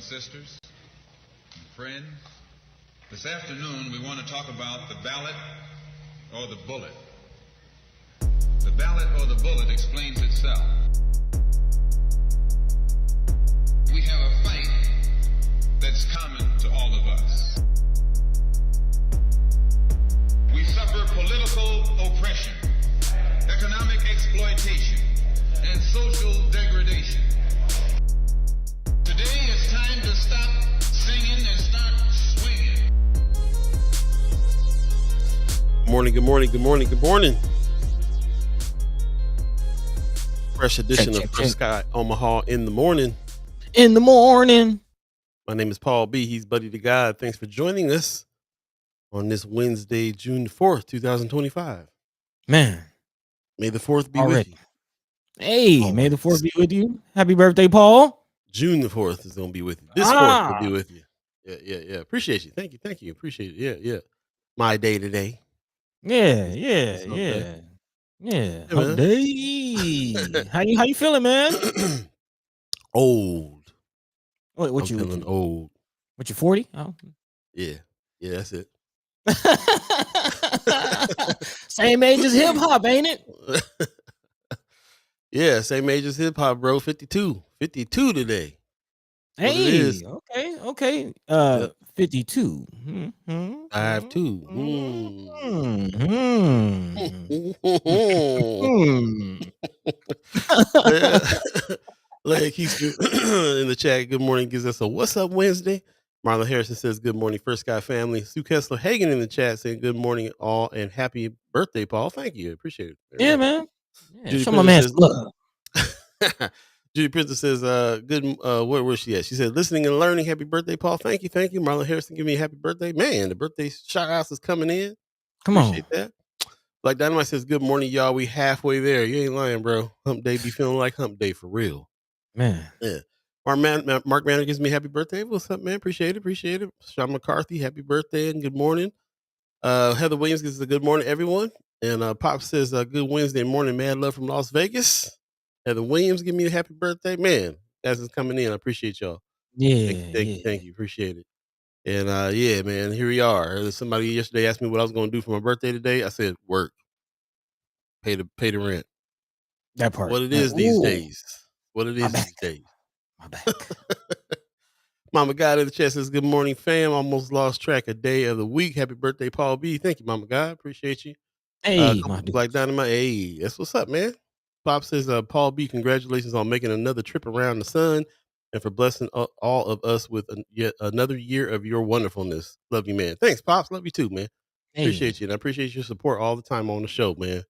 and sisters and friends. This afternoon, we want to talk about the ballot or the bullet. The ballot or the bullet explains itself. We have a fight that's common to all of us. We suffer political oppression, economic exploitation, and social degradation. Today it's time to stop singing and start swinging. Good morning. Fresh edition of Sky Omaha in the morning. My name is Paul B. He's Buddy to God. Thanks for joining us on this Wednesday, June 4th, 2025. Man, May the 4th be already with you. Hey, may the 4th be with you. Happy birthday, Paul. June the 4th is going to be with you. This 4th will be with you. Yeah. Appreciate you. Thank you. Appreciate it. Yeah. My day today. Yeah. Hump day. How you feeling, man? Old. What I'm feeling old. What you 40? Oh. Yeah, that's it. Same age as hip hop, ain't it? Yeah, same age as hip hop, bro. 52 today. Hey, okay. 52. 52. Larry keeps in the chat. Good morning. Gives us a what's up Wednesday. Marlon Harrison says good morning, First Sky family. Sue Kessler Hagen in the chat saying good morning all and happy birthday, Paul. Thank you. Appreciate it. Yeah, man. Yeah, Judy show my man love. Judy Princess says, good, where was she at? She said, listening and learning. Happy birthday, Paul. Thank you. Marlon Harrison, give me a happy birthday. Man, the birthday shout outs is coming in. Come Appreciate on. that. Like Dynamite says, good morning, y'all. We halfway there. You ain't lying, bro. Hump day be feeling like hump day for real. Man. Yeah. Mark Manor gives me happy birthday. What's up, man? Appreciate it. Sean McCarthy, happy birthday and good morning. Heather Williams gives a good morning, everyone. And Pop says, good Wednesday morning, man. Love from Las Vegas. Heather Williams, give me a happy birthday. Man, as it's coming in, I appreciate y'all. Yeah. Thank you. Appreciate it. And yeah, man, here we are. Somebody yesterday asked me what I was going to do for my birthday today. I said, work. Pay the rent. That part. What it is these days. My back. Mama God in the chat says, good morning, fam. Almost lost track of day of the week. Happy birthday, Paul B. Thank you, Mama God. Appreciate you. Hey, Black Dynamite. Hey, that's what's up, man. Pop says, Paul B, congratulations on making another trip around the sun and for blessing all of us with yet another year of your wonderfulness. Love you, man. Thanks, Pops. Love you too, man. Hey. Appreciate you. And I appreciate your support all the time on the show, man.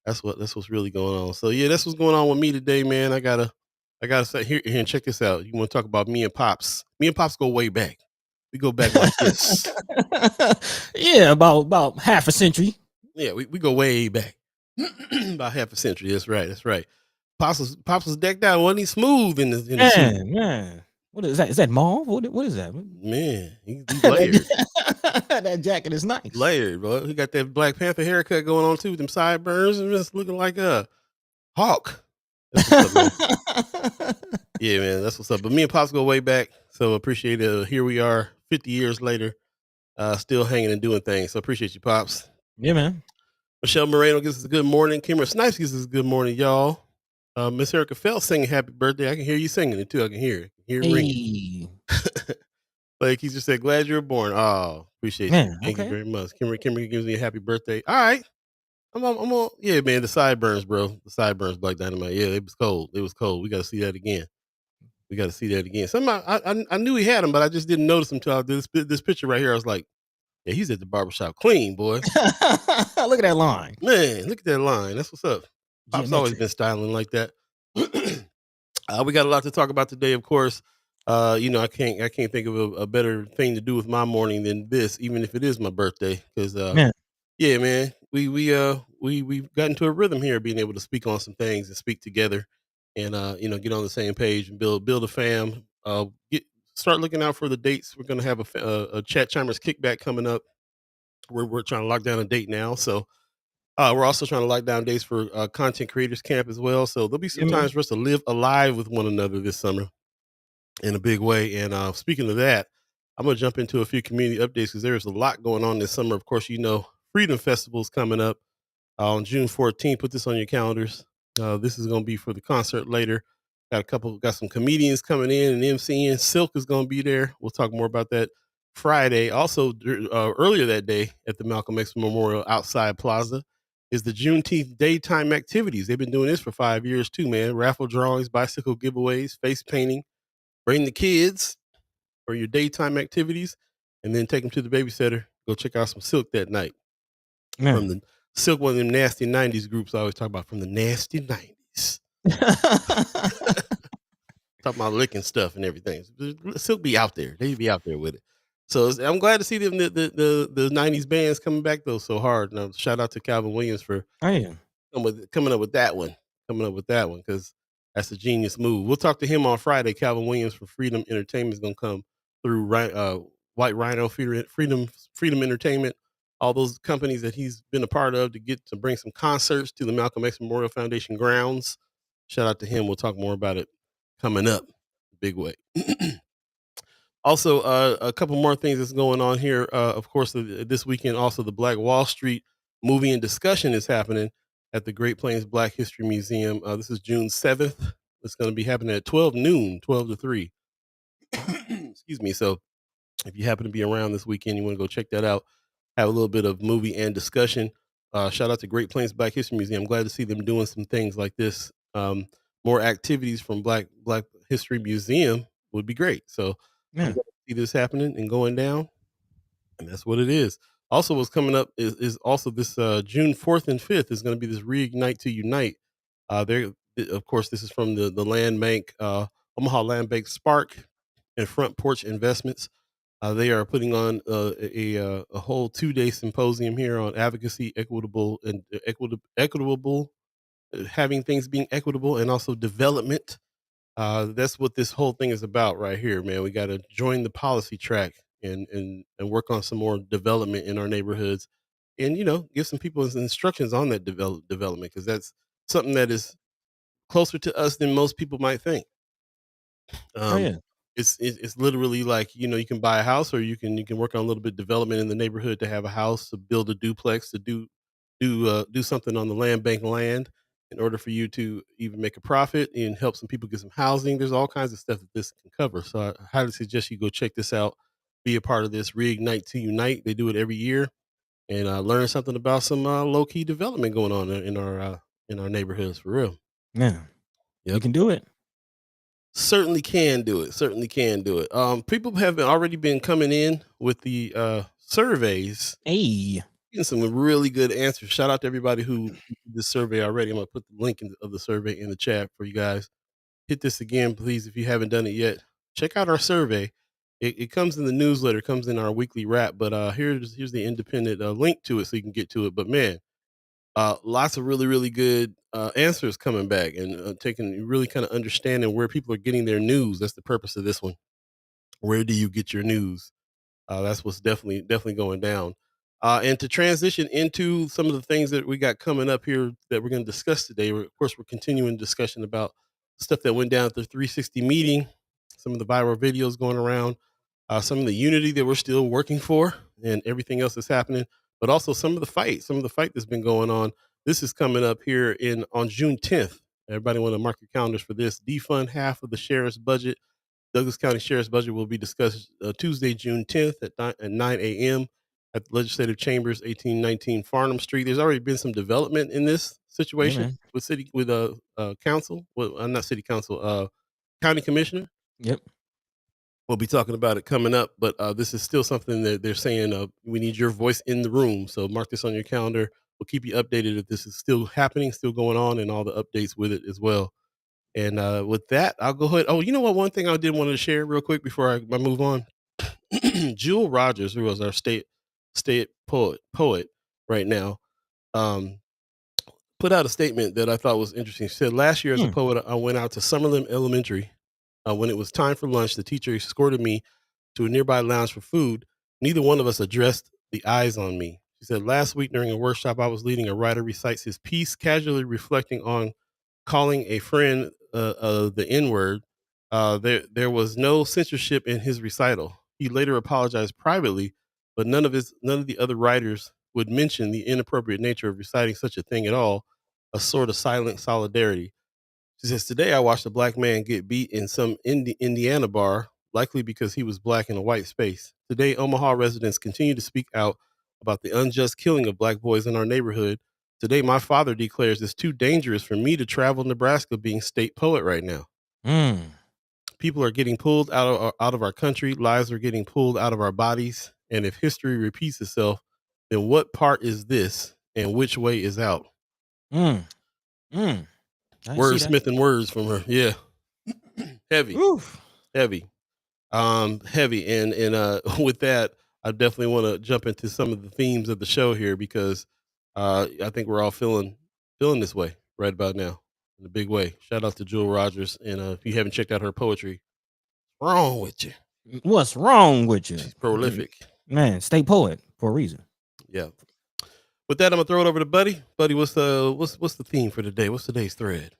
That's what's really going on. So yeah, that's what's going on with me today, man. I gotta say here and check this out. You want to talk about me and Pops? Me and Pops go way back. We go back like this. Yeah, about half a century. Yeah, we go way back. About half a century. That's right. Pops was decked out. Wasn't he smooth in the suit? Man. What is that? Is that mauve? What is that? Man, he's layered. That jacket is nice. Layered, bro. He got that Black Panther haircut going on too with them sideburns and just looking like a hawk. That's what's up, yeah, man, that's what's up. But me and Pops go way back, so appreciate it. Here we are, 50 years later, still hanging and doing things. So appreciate you, Pops. Yeah, man. Michelle Moreno gives us a good morning. Kimmer Snipes gives us a good morning, y'all. Miss Erica Felt singing happy birthday. I can hear you singing it too. I can hear it. Ringing. Like he just said, glad you were born. Oh, appreciate you. Thank you very much. Kimmer gives me a happy birthday. All right. I'm on. Yeah, man, the sideburns, bro. The sideburns, Black Dynamite. Yeah, it was cold. We got to see that again. I knew he had them, but I just didn't notice him until I did this picture right here. I was like, yeah, he's at the barbershop clean, boy. Look at that line. Man, look at that line. That's what's up. Pop's always been styling like that. We got a lot to talk about today, of course. I can't think of a better thing to do with my morning than this, even if it is my birthday. Because yeah, man, we've gotten into a rhythm here, being able to speak on some things and speak together, and get on the same page and build a fam. Start looking out for the dates. We're gonna have a Chat Chimers kickback coming up. We're trying to lock down a date now, so we're also trying to lock down dates for Content Creators Camp as well. So there'll be some times for us to live alive with one another this summer. in a big way. And speaking of that, I'm gonna jump into a few community updates because there's a lot going on this summer. Of course, Freedom Festival is coming up on June 14th. Put this on your calendars. This is gonna be for the concert later. Got some comedians coming in and MCing. Silk is gonna be there. We'll talk more about that Friday. Also, earlier that day at the Malcolm X Memorial outside Plaza is the Juneteenth daytime activities. They've been doing this for 5 years too, man. Raffle drawings, bicycle giveaways, face painting. Bring the kids for your daytime activities, and then take them to the babysitter. Go check out some Silk that night. Yeah. From the Silk, one of them nasty 90s groups I always talk about, from the nasty 90s. Talking about licking stuff and everything. Silk be out there. They be out there with it. So I'm glad to see them the 90s bands coming back though so hard. Now shout out to Calvin Williams for coming up with that one. Because that's a genius move. We'll talk to him on Friday. Calvin Williams from Freedom Entertainment is going to come through. White Rhino, Freedom Entertainment, all those companies that he's been a part of to bring some concerts to the Malcolm X Memorial Foundation grounds. Shout out to him. We'll talk more about it coming up. Big way. Also, a couple more things that's going on here. Of course, this weekend, also the Black Wall Street movie and discussion is happening at the Great Plains Black History Museum. This is June 7th. It's going to be happening at 12 noon, 12 to 3. Excuse me. So if you happen to be around this weekend, you want to go check that out, have a little bit of movie and discussion. Shout out to Great Plains Black History Museum. I'm glad to see them doing some things like this. More activities from Black History Museum would be great. So I'm glad to see this happening and going down. And that's what it is. Also, what's coming up is also this June 4th and 5th is going to be this Reignite to Unite. Of course, this is from the Land Bank, Omaha Land Bank Spark and Front Porch Investments. They are putting on a whole 2-day symposium here on advocacy, equitable, having things being equitable, and also development. That's what this whole thing is about right here, man. We got to join the policy track and work on some more development in our neighborhoods, and give some people some instructions on that development, because that's something that is closer to us than most people might think. It's literally like, you can buy a house, or you can work on a little bit of development in the neighborhood to have a house, to build a duplex, to do something on the land bank land in order for you to even make a profit and help some people get some housing. There's all kinds of stuff that this can cover. So I highly suggest you go check this out, be a part of this Reignite to Unite. They do it every year, and learn something about some low key development going on in our neighborhoods, for real. Yeah, you can do it. Certainly can do it. People have already been coming in with the surveys. Hey, getting some really good answers. Shout out to everybody who did this survey already. I'm gonna put the link of the survey in the chat for you guys. Hit this again, please, if you haven't done it yet. Check out our survey. It comes in the newsletter, comes in our weekly wrap, but here's the independent link to it so you can get to it. But man, lots of really, really good answers coming back, and really kind of understanding where people are getting their news. That's the purpose of this one. Where do you get your news? That's what's definitely going down. And to transition into some of the things that we got coming up here that we're going to discuss today, of course, we're continuing discussion about stuff that went down at the 360 meeting, some of the viral videos going around, some of the unity that we're still working for, and everything else that's happening, but also some of the fight that's been going on. This is coming up here on June 10th. Everybody want to mark your calendars for this. Defund half of the sheriff's budget. Douglas County Sheriff's budget will be discussed Tuesday, June 10th at 9 a.m. at the Legislative Chambers, 1819 Farnham Street. There's already been some development in this situation with council. Well, not city council, county commissioner. Yep. We'll be talking about it coming up, but this is still something that they're saying we need your voice in the room. So mark this on your calendar. We'll keep you updated if this is still happening, still going on, and all the updates with it as well. And with that, I'll go ahead. Oh, you know what? One thing I did want to share real quick before I move on. Jewel Rogers, who was our state poet right now, put out a statement that I thought was interesting. She said, "Last year as a poet, I went out to Summerlin Elementary. When it was time for lunch, the teacher escorted me to a nearby lounge for food. Neither one of us addressed the eyes on me." She said, "Last week during a workshop I was leading, a writer recites his piece, casually reflecting on calling a friend the N-word. There was no censorship in his recital. He later apologized privately, but none of the other writers would mention the inappropriate nature of reciting such a thing at all, a sort of silent solidarity. She says, today I watched a black man get beat in some Indiana bar, likely because he was black in a white space. Today, Omaha residents continue to speak out about the unjust killing of black boys in our neighborhood. Today, my father declares it's too dangerous for me to travel Nebraska being state poet right now. People are getting pulled out of our country. Lives are getting pulled out of our bodies. And if history repeats itself, then what part is this and which way is out? I see that. Wordsmith and words from her. Yeah. Heavy. Oof. Heavy. Heavy. And with that, I definitely want to jump into some of the themes of the show here because I think we're all feeling this way right about now in a big way. Shout out to Jewel Rogers. And if you haven't checked out her poetry, what's wrong with you? What's wrong with you? She's prolific. Man, state poet for a reason. Yeah. With that, I'm gonna throw it over to Buddy. Buddy, what's the theme for today? What's today's thread?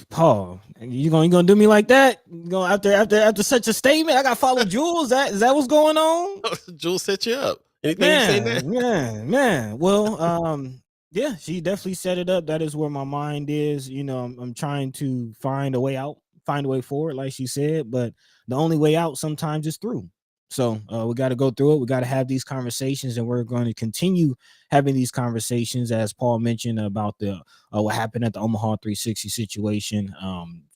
Paul, you gonna do me like that? You go after such a statement? I gotta follow Jules. Is that what's going on? Jules set you up. Anything you say that? Man. Well, yeah, she definitely set it up. That is where my mind is. You know, I'm trying to find a way out, find a way forward, like she said. But the only way out sometimes is through. So we got to go through it. We got to have these conversations, and we're going to continue having these conversations, as Paul mentioned about the what happened at the Omaha 360 situation.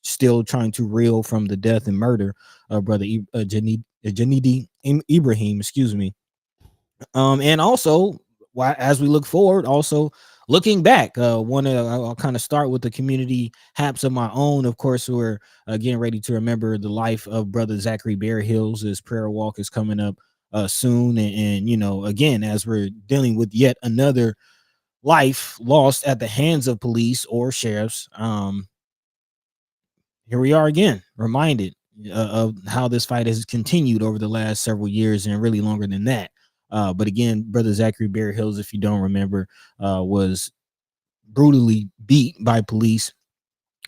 Still trying to reel from the death and murder of brother Janidi Ibrahim, excuse me. And also, as we look forward, also looking back, I'll kind of start with the community haps of my own. Of course, we're getting ready to remember the life of brother Zachary Bear Hills. His prayer walk is coming up soon. And, you know, again, as we're dealing with yet another life lost at the hands of police or sheriffs, here we are again, reminded of how this fight has continued over the last several years and really longer than that. But again, brother Zachary Bear Hills, if you don't remember, was brutally beat by police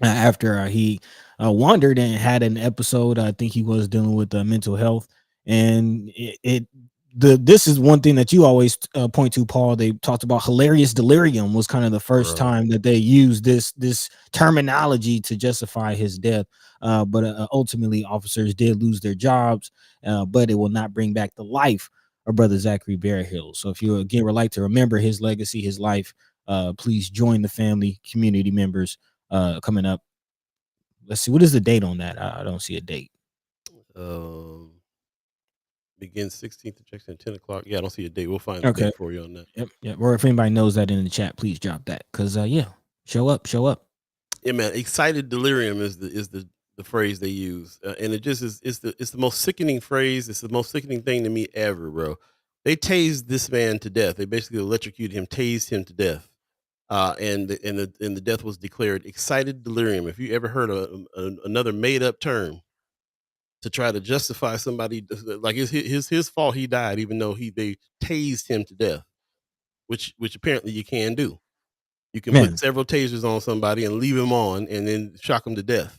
after he wandered and had an episode. I think he was dealing with mental health, and this is one thing that you always point to, Paul. They talked about hilarious delirium was kind of the first time that they used this terminology to justify his death. But ultimately, officers did lose their jobs, but it will not bring back the life of brother Zachary Bear Hills. So if you again would like to remember his legacy, his life, please join the family, community members coming up. Let's see, what is the date on that? I don't see a date. Begins 16th of Jackson at 10 o'clock. Yeah, I don't see a date. We'll find a date for you on that. Yep. Or if anybody knows that in the chat, please drop that. Because show up. Yeah, man. Excited delirium is the phrase they use, and it just is. It's the most sickening phrase. It's the most sickening thing to me ever, bro. They tased this man to death. They basically electrocuted him, tased him to death, and the death was declared excited delirium. If you ever heard another made up term to try to justify somebody, like his fault, he died, even though they tased him to death, which apparently you can do. You can put several tasers on somebody and leave him on, and then shock him to death.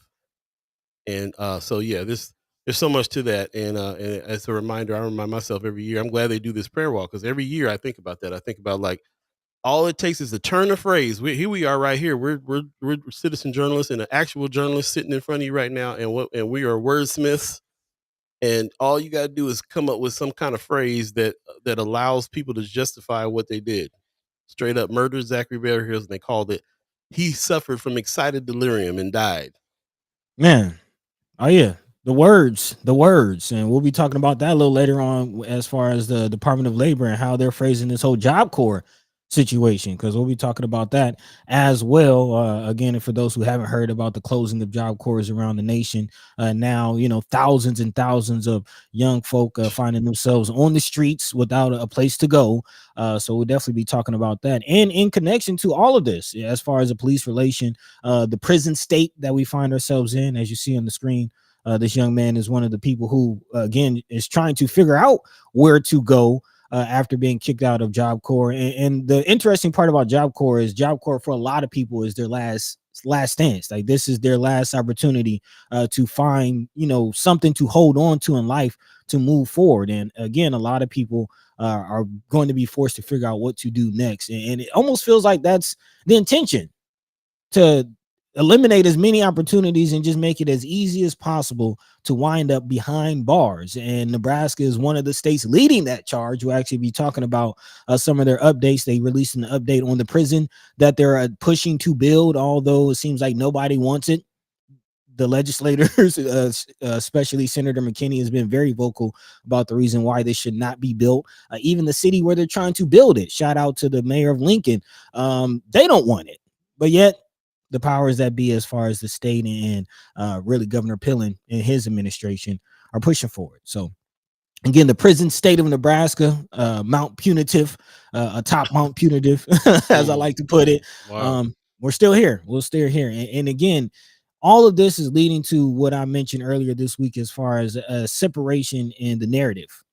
And so yeah, there's so much to that. And as a reminder, I remind myself every year. I'm glad they do this prayer walk, because every year I think about that. I think about, like, all it takes is a turn of phrase. Here we are right here. We're citizen journalists and an actual journalist sitting in front of you right now, and we are wordsmiths. And all you got to do is come up with some kind of phrase that allows people to justify what they did. Straight up murdered Zachary Bear Hills, and they called it, he suffered from excited delirium and died. Man, oh yeah. The words, and we'll be talking about that a little later on as far as the Department of Labor and how they're phrasing this whole Job Corps situation, because we'll be talking about that as well. Again, for those who haven't heard about the closing of Job Corps around the nation, now, you know, thousands and thousands of young folk finding themselves on the streets without a place to go. So we'll definitely be talking about that. And in connection to all of this, as far as the police relation, the prison state that we find ourselves in, as you see on the screen, this young man is one of the people who, again, is trying to figure out where to go after being kicked out of Job Corps. And the interesting part about Job Corps is Job Corps for a lot of people is their last last stance. Like this is their last opportunity to find, something to hold on to in life to move forward. And again, a lot of people are going to be forced to figure out what to do next. And it almost feels like that's the intention, to eliminate as many opportunities and just make it as easy as possible to wind up behind bars. And Nebraska is one of the states leading that charge. We'll actually be talking about some of their updates. They released an update on the prison that they're pushing to build, although it seems like nobody wants it. The legislators, especially Senator McKinney, has been very vocal about the reason why this should not be built. Even the city where they're trying to build it, shout out to the mayor of Lincoln, they don't want it. But yet the powers that be, as far as the state and really Governor Pillen and his administration, are pushing for it. So again, the prison state of Nebraska, Mount Punitive, atop Mount Punitive, as I like to put it. Wow. We're still here. We'll stay here. And again, all of this is leading to what I mentioned earlier this week, as far as a separation in the narrative.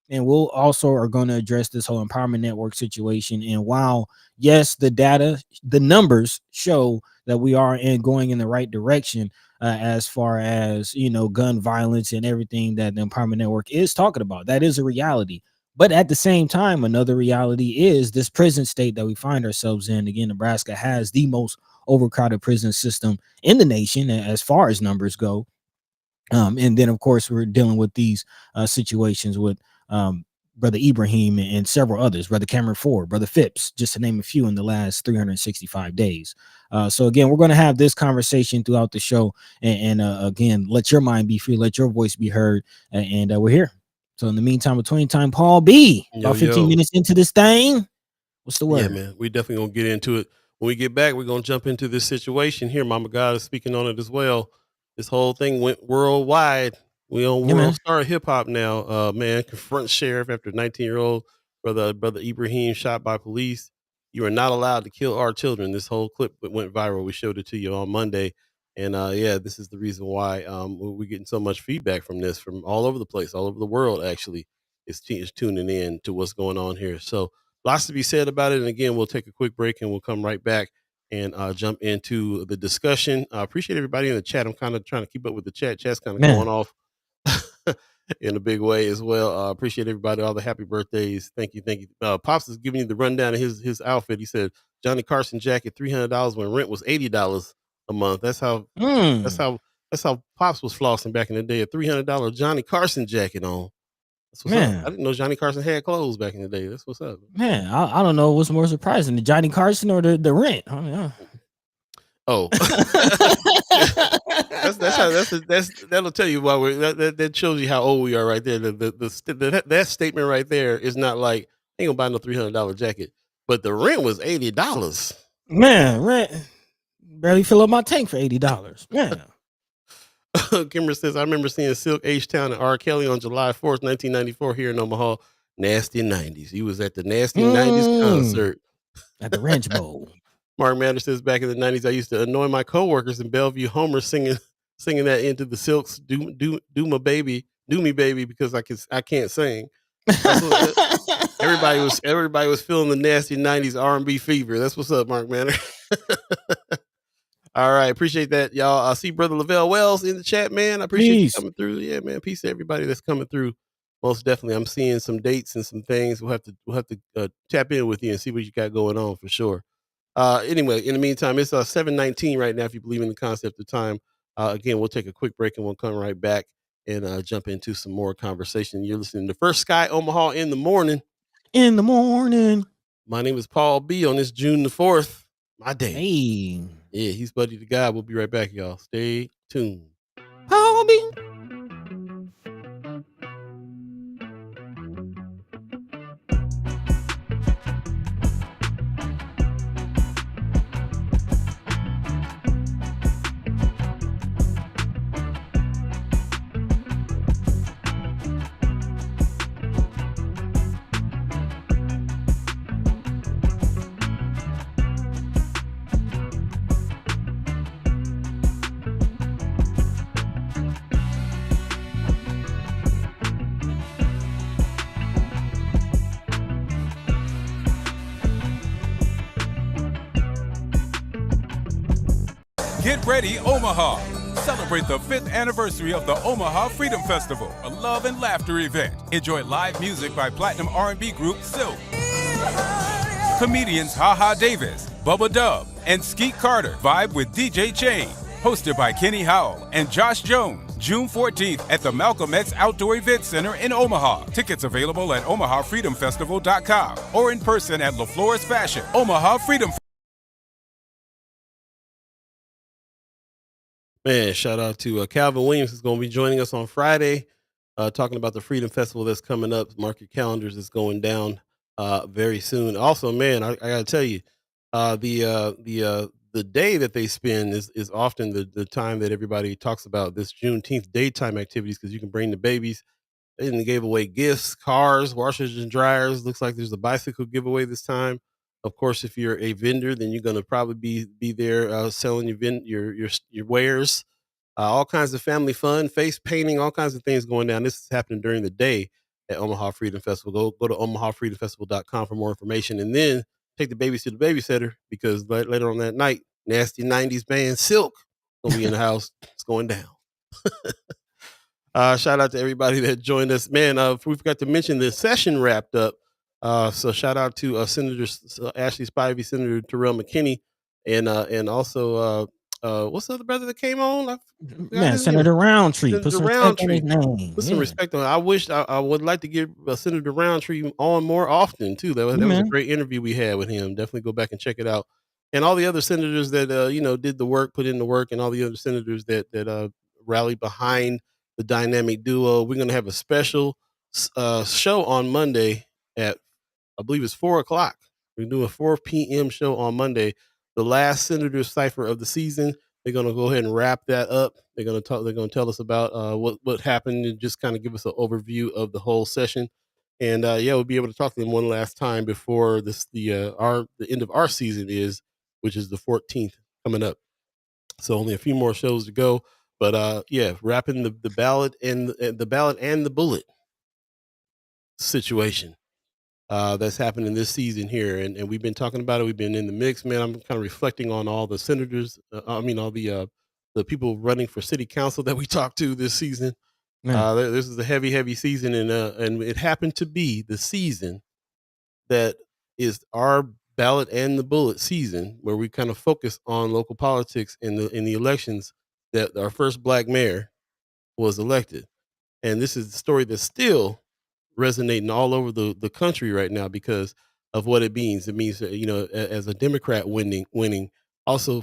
And we'll also are going to address this whole empowerment network situation. And while, yes, the data, the numbers show that we are going in the right direction, as far as, gun violence and everything that the empowerment network is talking about, that is a reality. But at the same time, another reality is this prison state that we find ourselves in. Again, Nebraska has the most overcrowded prison system in the nation as far as numbers go. And then, of course, we're dealing with these situations with Brother Ibrahim and several others, Brother Cameron Ford, Brother Phipps, just to name a few in the last 365 days. So again, we're going to have this conversation throughout the show, and again, let your mind be free, let your voice be heard, and we're here. So in the meantime, between time, Paul B, about 15 minutes into this thing, what's the word? Yeah, man, we definitely gonna get into it. When we get back, we're gonna jump into this situation here. Mama God is speaking on it as well. This whole thing went worldwide. We on WorldStar Hip Hop now. Man, confront sheriff after 19-year-old brother Ibrahim shot by police. You are not allowed to kill our children. This whole clip went viral. We showed it to you on Monday. And yeah, this is the reason why we're getting so much feedback from this, from all over the place, all over the world, actually, is tuning in to what's going on here. So lots to be said about it. And again, we'll take a quick break and we'll come right back and jump into the discussion. I appreciate everybody in the chat. I'm kind of trying to keep up with the chat. Chat's kind of going off in a big way as well. Appreciate everybody, all the happy birthdays. Thank you. Pops is giving you the rundown of his outfit. He said Johnny Carson jacket, $300 when rent was $80 a month. That's how Pops was flossing back in the day. A $300 Johnny Carson jacket on. That's what's up. I didn't know Johnny Carson had clothes back in the day. That's what's up. Man, I don't know what's more surprising, the Johnny Carson or the rent. I mean, oh, that'll tell you why that shows you how old we are right there. That statement right there is not like, ain't gonna buy no $300 jacket, but the rent was $80. Man, rent barely fill up my tank for $80. Man. Kimber says, I remember seeing Silk H-Town and R. Kelly on July 4th, 1994 here in Omaha. Nasty 90s. He was at the Nasty 90s concert. At the Ranch Bowl. Mark Matter says, back in the 90s, I used to annoy my coworkers in Bellevue Homer singing that into the Silks, do my baby, do me baby, because I can't sing. Everybody was feeling the nasty 90s R&B fever. That's what's up, Mark Manor. All right, appreciate that, y'all. I see Brother Lavelle Wells in the chat, man. I appreciate you coming through. Yeah, man. Peace to everybody that's coming through. Most definitely, I'm seeing some dates and some things. We'll have to tap in with you and see what you got going on for sure. Anyway, in the meantime, it's 7:19 right now. If you believe in the concept of time, again, we'll take a quick break and we'll come right back and jump into some more conversation. You're listening to First Sky Omaha in the morning. In the morning. My name is Paul B. On this June the 4th, my day. Hey. Yeah, he's Buddy the Guy. We'll be right back, y'all. Stay tuned. Paul B. Get Ready Omaha. Celebrate the 5th anniversary of the Omaha Freedom Festival, a love and laughter event. Enjoy live music by platinum R&B group Silk. Comedians HaHa Davis, Bubba Dub, and Skeet Carter vibe with DJ Chain. Hosted by Kenny Howell and Josh Jones. June 14th at the Malcolm X Outdoor Event Center in Omaha. Tickets available at omahafreedomfestival.com or in person at LaFlores Fashion. Omaha Freedom. Man, shout out to Calvin Williams, who's going to be joining us on Friday, talking about the Freedom Festival that's coming up. Mark your calendars; it's going down very soon. Also, man, I got to tell you, the day that they spend is often the time that everybody talks about, this Juneteenth daytime activities, because you can bring the babies. They didn't give away gifts, cars, washers and dryers. Looks like there's a bicycle giveaway this time. Of course, if you're a vendor, then you're going to probably be there selling your wares. All kinds of family fun, face painting, all kinds of things going down. This is happening during the day at Omaha Freedom Festival. Go to omahafreedomfestival.com for more information, and then take the babies to the babysitter, because later on that night, nasty 90s band Silk will be in the house. It's going down. Shout out to everybody that joined us. Man, we forgot to mention the session wrapped up. So shout out to Senator Ashley Spivey, Senator Terrell McKinney, and also what's the other brother that came on? Man, Senator Roundtree. Senator Put some Roundtree. respect on his name. Put some respect on it. I wish I would like to get Senator Roundtree on more often too. That was a great interview we had with him. Definitely go back and check it out. And all the other senators that did the work, put in the work, and all the other senators that rallied behind the dynamic duo. We're going to have a special show on Monday at, I believe it's 4:00. We're doing a 4 p.m. show on Monday, the last Senator Cipher of the season. They're going to go ahead and wrap that up. They're going to tell us about what happened, and just kind of give us an overview of the whole session. And we'll be able to talk to them one last time before the end of our season which is the 14th coming up. So only a few more shows to go. But wrapping the ballot and the bullet situation that's happening this season here, and we've been talking about it. We've been in the mix, man. I'm kind of reflecting on all the senators. All the people running for city council that we talked to this season. This is a heavy season, and it happened to be the season that is our ballot and the bullet season, where we kind of focus on local politics in the elections, that our first black mayor was elected. And this is the story that's still resonating all over the country right now because of what it means. It means, as a Democrat winning, also,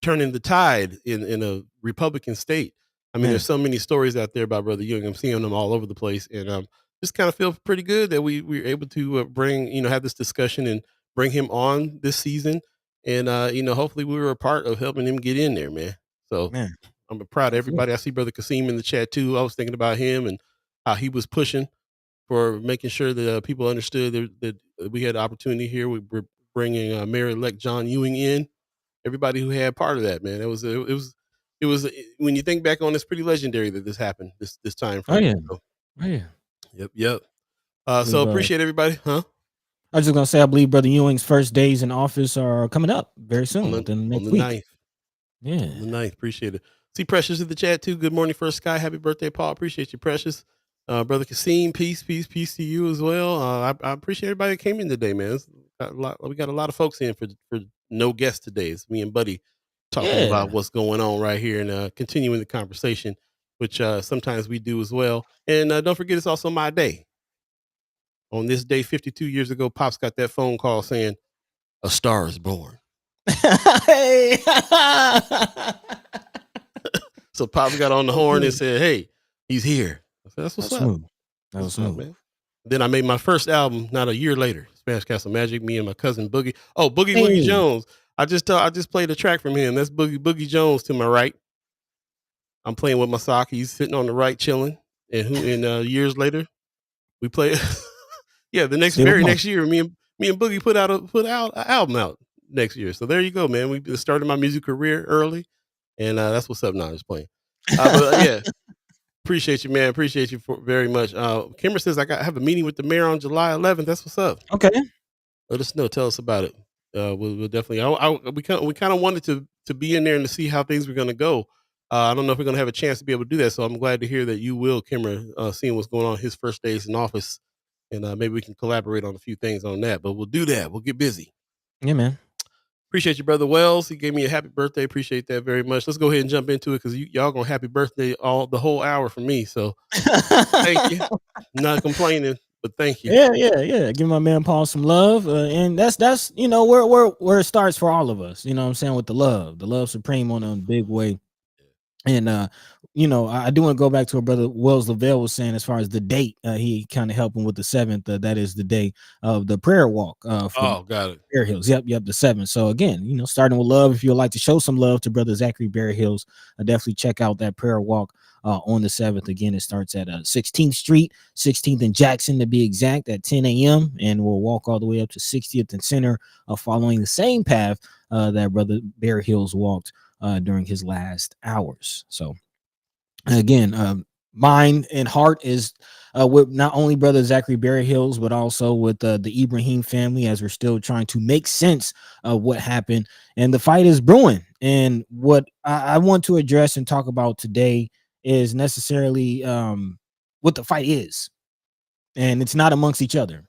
turning the tide in a Republican state. I mean, there's so many stories out there about Brother Ewing. I'm seeing them all over the place, and just kind of feel pretty good that we were able to have this discussion and bring him on this season. And, hopefully we were a part of helping him get in there, man. So I'm proud of everybody. I see Brother Kasim in the chat too. I was thinking about him and how he was pushing for making sure that people understood that we had the opportunity here. We were bringing Mayor-elect John Ewing in. Everybody who had part of that, man. It was when you think back on, it's pretty legendary that this happened this time frame. Yep. So appreciate everybody, huh? I was just gonna say, I believe Brother Ewing's first days in office are coming up very soon. On the 9th. Yeah, on the 9th. Appreciate it. See Precious in the chat too. Good morning, First Sky. Happy birthday, Paul. Appreciate you, Precious. Brother Kasim, peace to you as well. I appreciate everybody that came in today, man. We got a lot of folks in for no guest today. It's me and Buddy talking about what's going on right here and continuing the conversation, which sometimes we do as well. And don't forget, it's also my day. On this day, 52 years ago, Pops got that phone call saying, "A star is born." Hey. So Pops got on the horn and said, "Hey, he's here." I said, "That's what's up." That was smooth, man. Then I made my first album not a year later, Smash Castle Magic. Me and my cousin Boogie. Oh, Boogie Jones. I just played a track from him. That's Boogie Jones to my right. I'm playing with my sock. He's sitting on the right, chilling. And years later, we play. The next year, me and Boogie put out an album out next year. So there you go, man. We started my music career early, and that's what's up now. Just playing. Appreciate you, man. Appreciate you very much. Kimber says I have a meeting with the mayor on July 11th. That's what's up. Okay. Let us know. Tell us about it. We'll definitely. We kind of wanted to be in there and to see how things were going to go. I don't know if we're going to have a chance to be able to do that. So I'm glad to hear that you will, Kimra, seeing what's going on his first days in office. And maybe we can collaborate on a few things on that. But we'll do that. We'll get busy. Yeah, man. Appreciate your brother Wells. He gave me a happy birthday. Appreciate that very much. Let's go ahead and jump into it because y'all gonna happy birthday the whole hour for me. So thank you. Not complaining, but thank you. Yeah. Give my man Paul some love, and that's where it starts for all of us. You know what I'm saying, with the love supreme on a big way. And I do want to go back to what brother Wells Lavelle was saying as far as the date. He kind of helping with the 7th. That is the day of the prayer walk. Got it. Bear Hills. Yep, the 7th. So again, starting with love. If you'd like to show some love to brother Zachary Bear Hills, definitely check out that prayer walk on the 7th. Again, it starts at 16th Street, 16th and Jackson to be exact, at 10 a.m. and we'll walk all the way up to 60th and Center, following the same path that brother Bear Hills walked during his last hours. So again, mind and heart is with not only brother Zachary Bear Hills, but also with the Ibrahim family, as we're still trying to make sense of what happened. And the fight is brewing. And what I want to address and talk about today is necessarily what the fight is. And it's not amongst each other.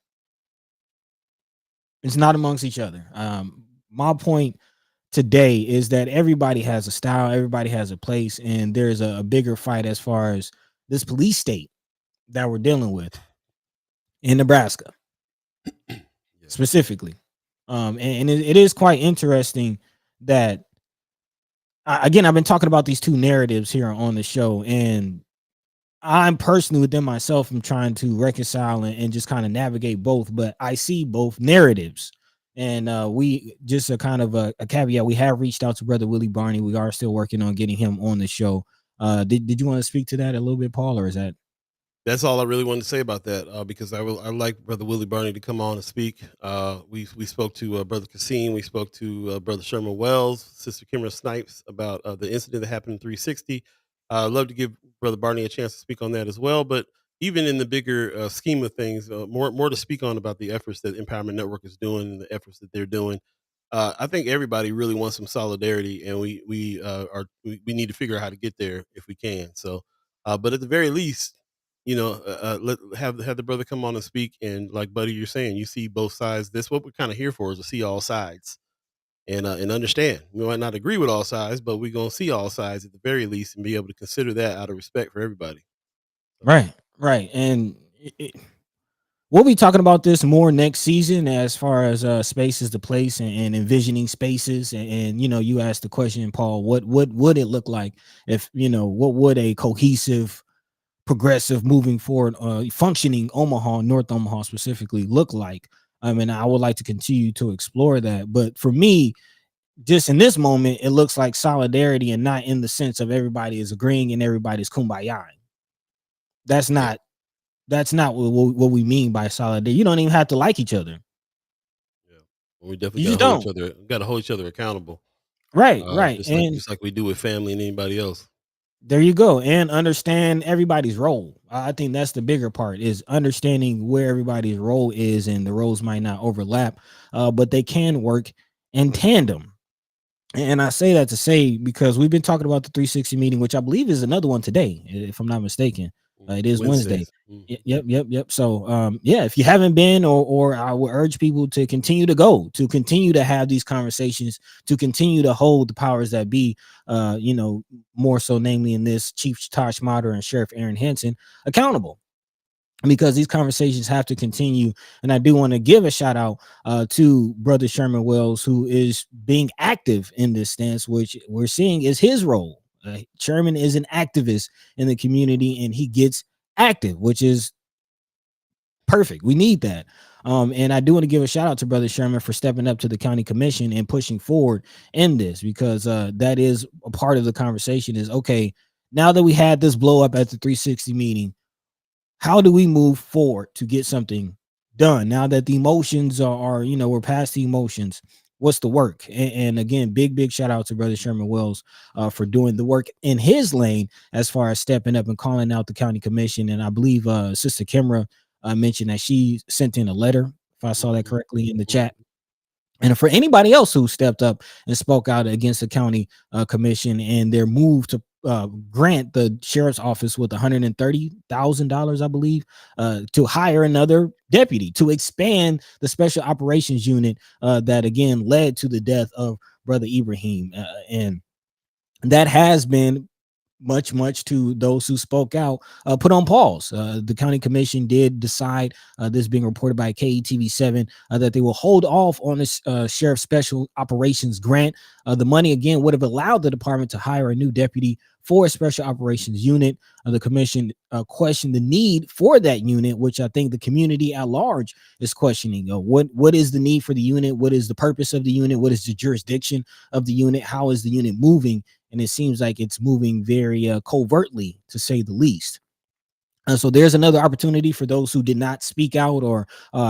It's not amongst each other. My point today is that everybody has a style, everybody has a place, and there's a bigger fight as far as this police state that we're dealing with in Nebraska, specifically. And it is quite interesting that, I've been talking about these two narratives here on the show, and I'm personally within myself, I'm trying to reconcile and just kind of navigate both, but I see both narratives. And we just a kind of a caveat. We have reached out to brother Willie Barney. We are still working on getting him on the show. Did you want to speak to that a little bit, Paul, or is that? That's all I really wanted to say about that, because I like brother Willie Barney to come on and speak. We spoke to brother Kasim. We spoke to brother Sherman Wells, sister Kimra Snipes, about the incident that happened in 360. I'd love to give brother Barney a chance to speak on that as well. But even in the bigger scheme of things, more to speak on about the efforts that Empowerment Network is doing and the efforts that they're doing. I think everybody really wants some solidarity, and we need to figure out how to get there if we can. So, but at the very least, have the brother come on and speak. And like Buddy, you're saying, you see both sides. That's what we're kind of here for, is to see all sides and understand. We might not agree with all sides, but we're gonna see all sides at the very least and be able to consider that out of respect for everybody. Right. And we'll be talking about this more next season as far as spaces to place and envisioning spaces. And you asked the question, Paul, what would it look like if, what would a cohesive, progressive, moving forward, functioning Omaha, North Omaha specifically, look like? I mean, I would like to continue to explore that. But for me, just in this moment, it looks like solidarity, and not in the sense of everybody is agreeing and everybody's kumbaya. That's not what we mean by solidarity. You don't even have to like each other. Yeah, we definitely got to hold each other accountable. Right. Just like we do with family and anybody else. There you go. And understand everybody's role. I think that's the bigger part, is understanding where everybody's role is, and the roles might not overlap, but they can work in tandem. And I say that to say, because we've been talking about the 360 meeting, which I believe is another one today, if I'm not mistaken. It is Wednesday. Yep. So, if you haven't been, or I would urge people to continue to go, to continue to have these conversations, to continue to hold the powers that be, more so, namely in this, Chief Tosh Motter and Sheriff Aaron Henson, accountable, because these conversations have to continue. And I do want to give a shout out to brother Sherman Wells, who is being active in this stance, which we're seeing is his role. Sherman is an activist in the community, and he gets active, which is perfect. We need that. And I do want to give a shout out to brother Sherman for stepping up to the county commission and pushing forward in this, because that is a part of the conversation. Is, okay, now that we had this blow up at the 360 meeting, how do we move forward to get something done? Now that the emotions are we're past the emotions, what's the work? And again, big shout out to brother Sherman Wells for doing the work in his lane, as far as stepping up and calling out the county commission. And I believe Sister Kimra mentioned that she sent in a letter, if I saw that correctly in the chat. And for anybody else who stepped up and spoke out against the county commission and their move to grant the sheriff's office with $130,000, I believe, to hire another deputy to expand the special operations unit that again led to the death of Brother Ibrahim. And that has been much to those who spoke out, put on pause. The county commission did decide, this being reported by KETV7, that they will hold off on this sheriff special operations grant. The money again would have allowed the department to hire a new deputy for a special operations unit. The commission questioned the need for that unit, which I think the community at large is questioning. What is the need for the unit? What is the purpose of the unit? What is the jurisdiction of the unit? How is the unit moving? And it seems like it's moving very covertly, to say the least. So there's another opportunity for those who did not speak out or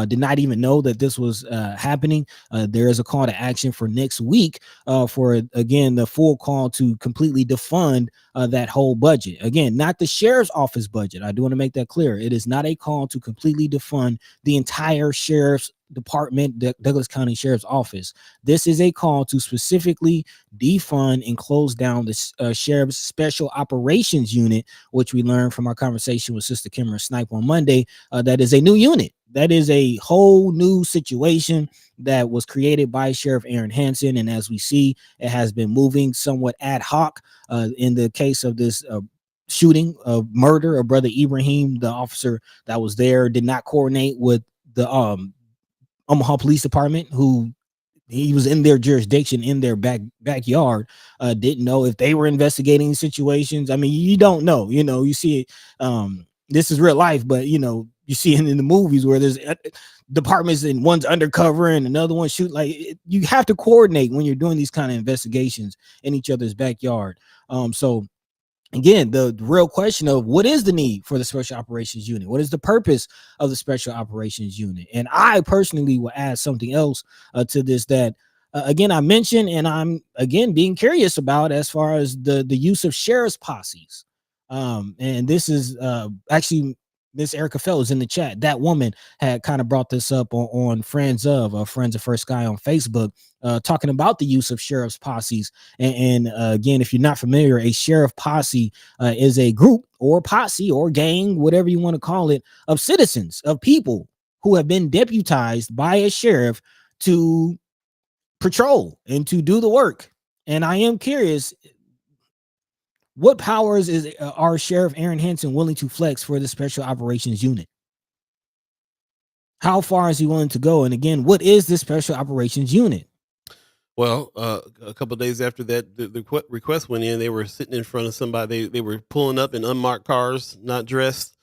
did not even know that this was happening. There is a call to action for next week for, again, the full call to completely defund that whole budget. Again, not the sheriff's office budget. I do want to make that clear. It is not a call to completely defund the entire sheriff's department, Douglas County Sheriff's Office. This is a call to specifically defund and close down the Sheriff's Special Operations Unit, which we learned from our conversation with Sister Kimmer Snipe on Monday. That is a new unit. That is a whole new situation that was created by Sheriff Aaron Hansen. And as we see, it has been moving somewhat ad hoc. In the case of this shooting of murder of Brother Ibrahim, the officer that was there did not coordinate with the Omaha Police Department, who he was in their jurisdiction, in their backyard, didn't know if they were investigating situations. I mean, you don't know, you see it. This is real life, but you see it in the movies where there's departments and one's undercover and another one shoot. You have to coordinate when you're doing these kind of investigations in each other's backyard. So again, the real question of what is the need for the special operations unit? What is the purpose of the special operations unit? And I personally will add something else to this that, again, I mentioned, and I'm, again, being curious about as far as the use of sheriff's posses. And this is actually Miss Erica Fellows in the chat. That woman had kind of brought this up on Friends of First Sky on Facebook, talking about the use of sheriff's posses. And again, if you're not familiar, a sheriff posse is a group or posse or gang, whatever you want to call it, of citizens, of people who have been deputized by a sheriff to patrol and to do the work. And I am curious, what powers is our Sheriff Aaron Hansen willing to flex for the special operations unit? How far is he willing to go? And again, what is the special operations unit? Well, a couple of days after that, the request went in. They were sitting in front of somebody. They were pulling up in unmarked cars, not dressed,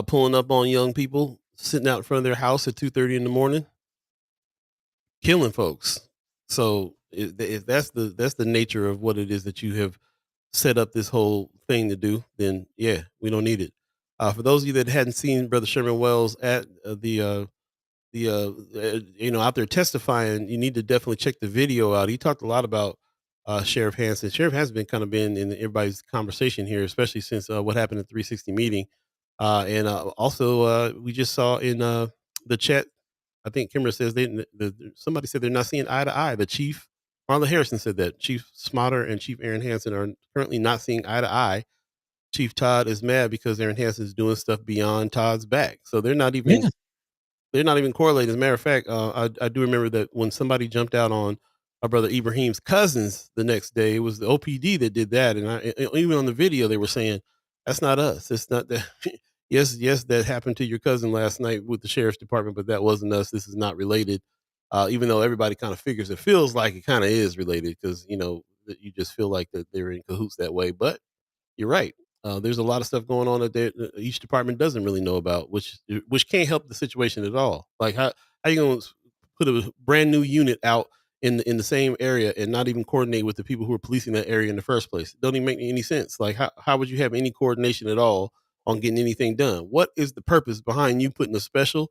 pulling up on young people, sitting out in front of their house at 2:30 in the morning, killing folks. So if that's the nature of what it is that you have set up this whole thing to do, then yeah, we don't need it. For those of you that hadn't seen Brother Sherman Wells at out there testifying, you need to definitely check the video out. He talked a lot about Sheriff Hansen. Sheriff has been in everybody's conversation here, especially since what happened at 360 meeting. And also we just saw in the chat, I think Kimber says somebody said they're not seeing eye to eye. The chief, Marla Harrison, said that Chief Smotter and Chief Aaron Hansen are currently not seeing eye to eye. Chief Todd is mad because Aaron Hansen is doing stuff beyond Todd's back. So they're not even correlated. As a matter of fact, I do remember that when somebody jumped out on our brother Ibrahim's cousins the next day, it was the OPD that did that. And even on the video, they were saying, that's not us. It's not that. Yes, that happened to your cousin last night with the sheriff's department, but that wasn't us. This is not related. Even though everybody kind of figures, it feels like it kind of is related because, that you just feel like that they're in cahoots that way. But you're right. There's a lot of stuff going on that each department doesn't really know about, which can't help the situation at all. Like how you going to put a brand new unit out in the same area and not even coordinate with the people who are policing that area in the first place? It don't even make any sense. Like how would you have any coordination at all on getting anything done? What is the purpose behind you putting a special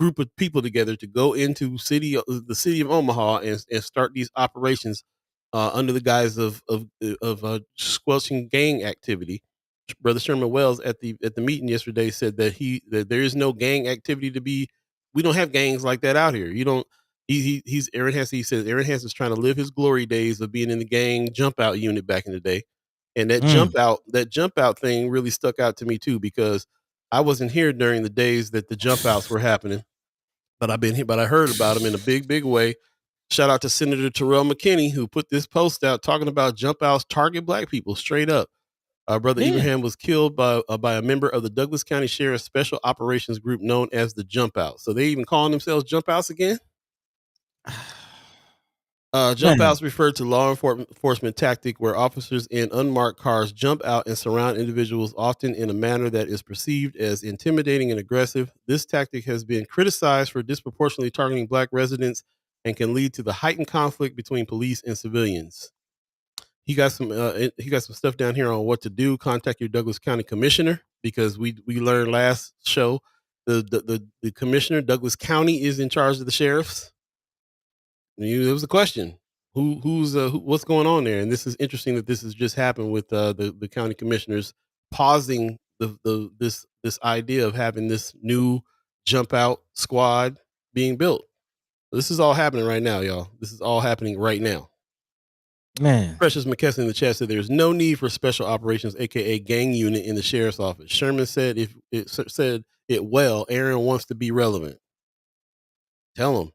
group of people together to go into the city of Omaha and start these operations under the guise of squelching gang activity? Brother Sherman Wells at the meeting yesterday said that there is no gang activity to be. We don't have gangs like that out here. You don't. He's Aaron Hansen. He says Aaron Hansen's trying to live his glory days of being in the gang jump out unit back in the day, and that jump out thing really stuck out to me too, because I wasn't here during the days that the jump outs were happening, but I heard about them in a big way. Shout out to Senator Terrell McKinney, who put this post out talking about jump outs target black people straight up. Brother Ibrahim was killed by a member of the Douglas County Sheriff's Special Operations Group known as the Jump Out. So they even calling themselves Jump Outs again? Jump outs refer to law enforcement tactic where officers in unmarked cars jump out and surround individuals, often in a manner that is perceived as intimidating and aggressive. This tactic has been criticized for disproportionately targeting black residents and can lead to the heightened conflict between police and civilians. He got some stuff down here on what to do. Contact your Douglas County commissioner, because we learned last show the commissioner, Douglas County, is in charge of the sheriffs. There was a question, what's going on there? And this is interesting that this has just happened with the county commissioners pausing this idea of having this new jump out squad being built. This is all happening right now, y'all. This is all happening right now. Man, Precious McKesson in the chat said there's no need for special operations, aka gang unit, in the sheriff's office. Sherman said Aaron wants to be relevant. Tell him.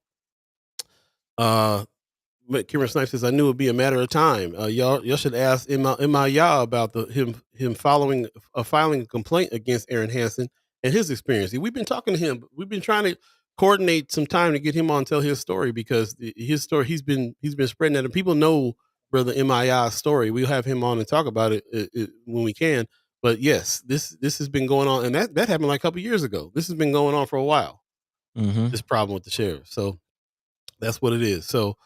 Cameron Snipes says, I knew it'd be a matter of time. Y'all should ask Maya about him filing a complaint against Aaron Hansen and his experience. We've been talking to him. We've been trying to coordinate some time to get him on, tell his story, because his story, he's been spreading that, and people know Brother Maya's story. We'll have him on and talk about it when we can. But yes, this has been going on, and that happened like a couple years ago. This has been going on for a while. This problem with the sheriff. So that's what it is. So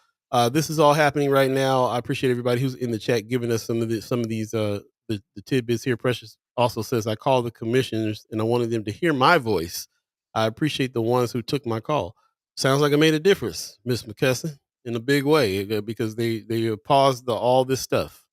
this is all happening right now. I appreciate everybody who's in the chat giving us some of these the tidbits here. Precious also says, I called the commissioners and I wanted them to hear my voice. I appreciate the ones who took my call. Sounds like it made a difference, Miss McKesson, in a big way, because they paused all this stuff.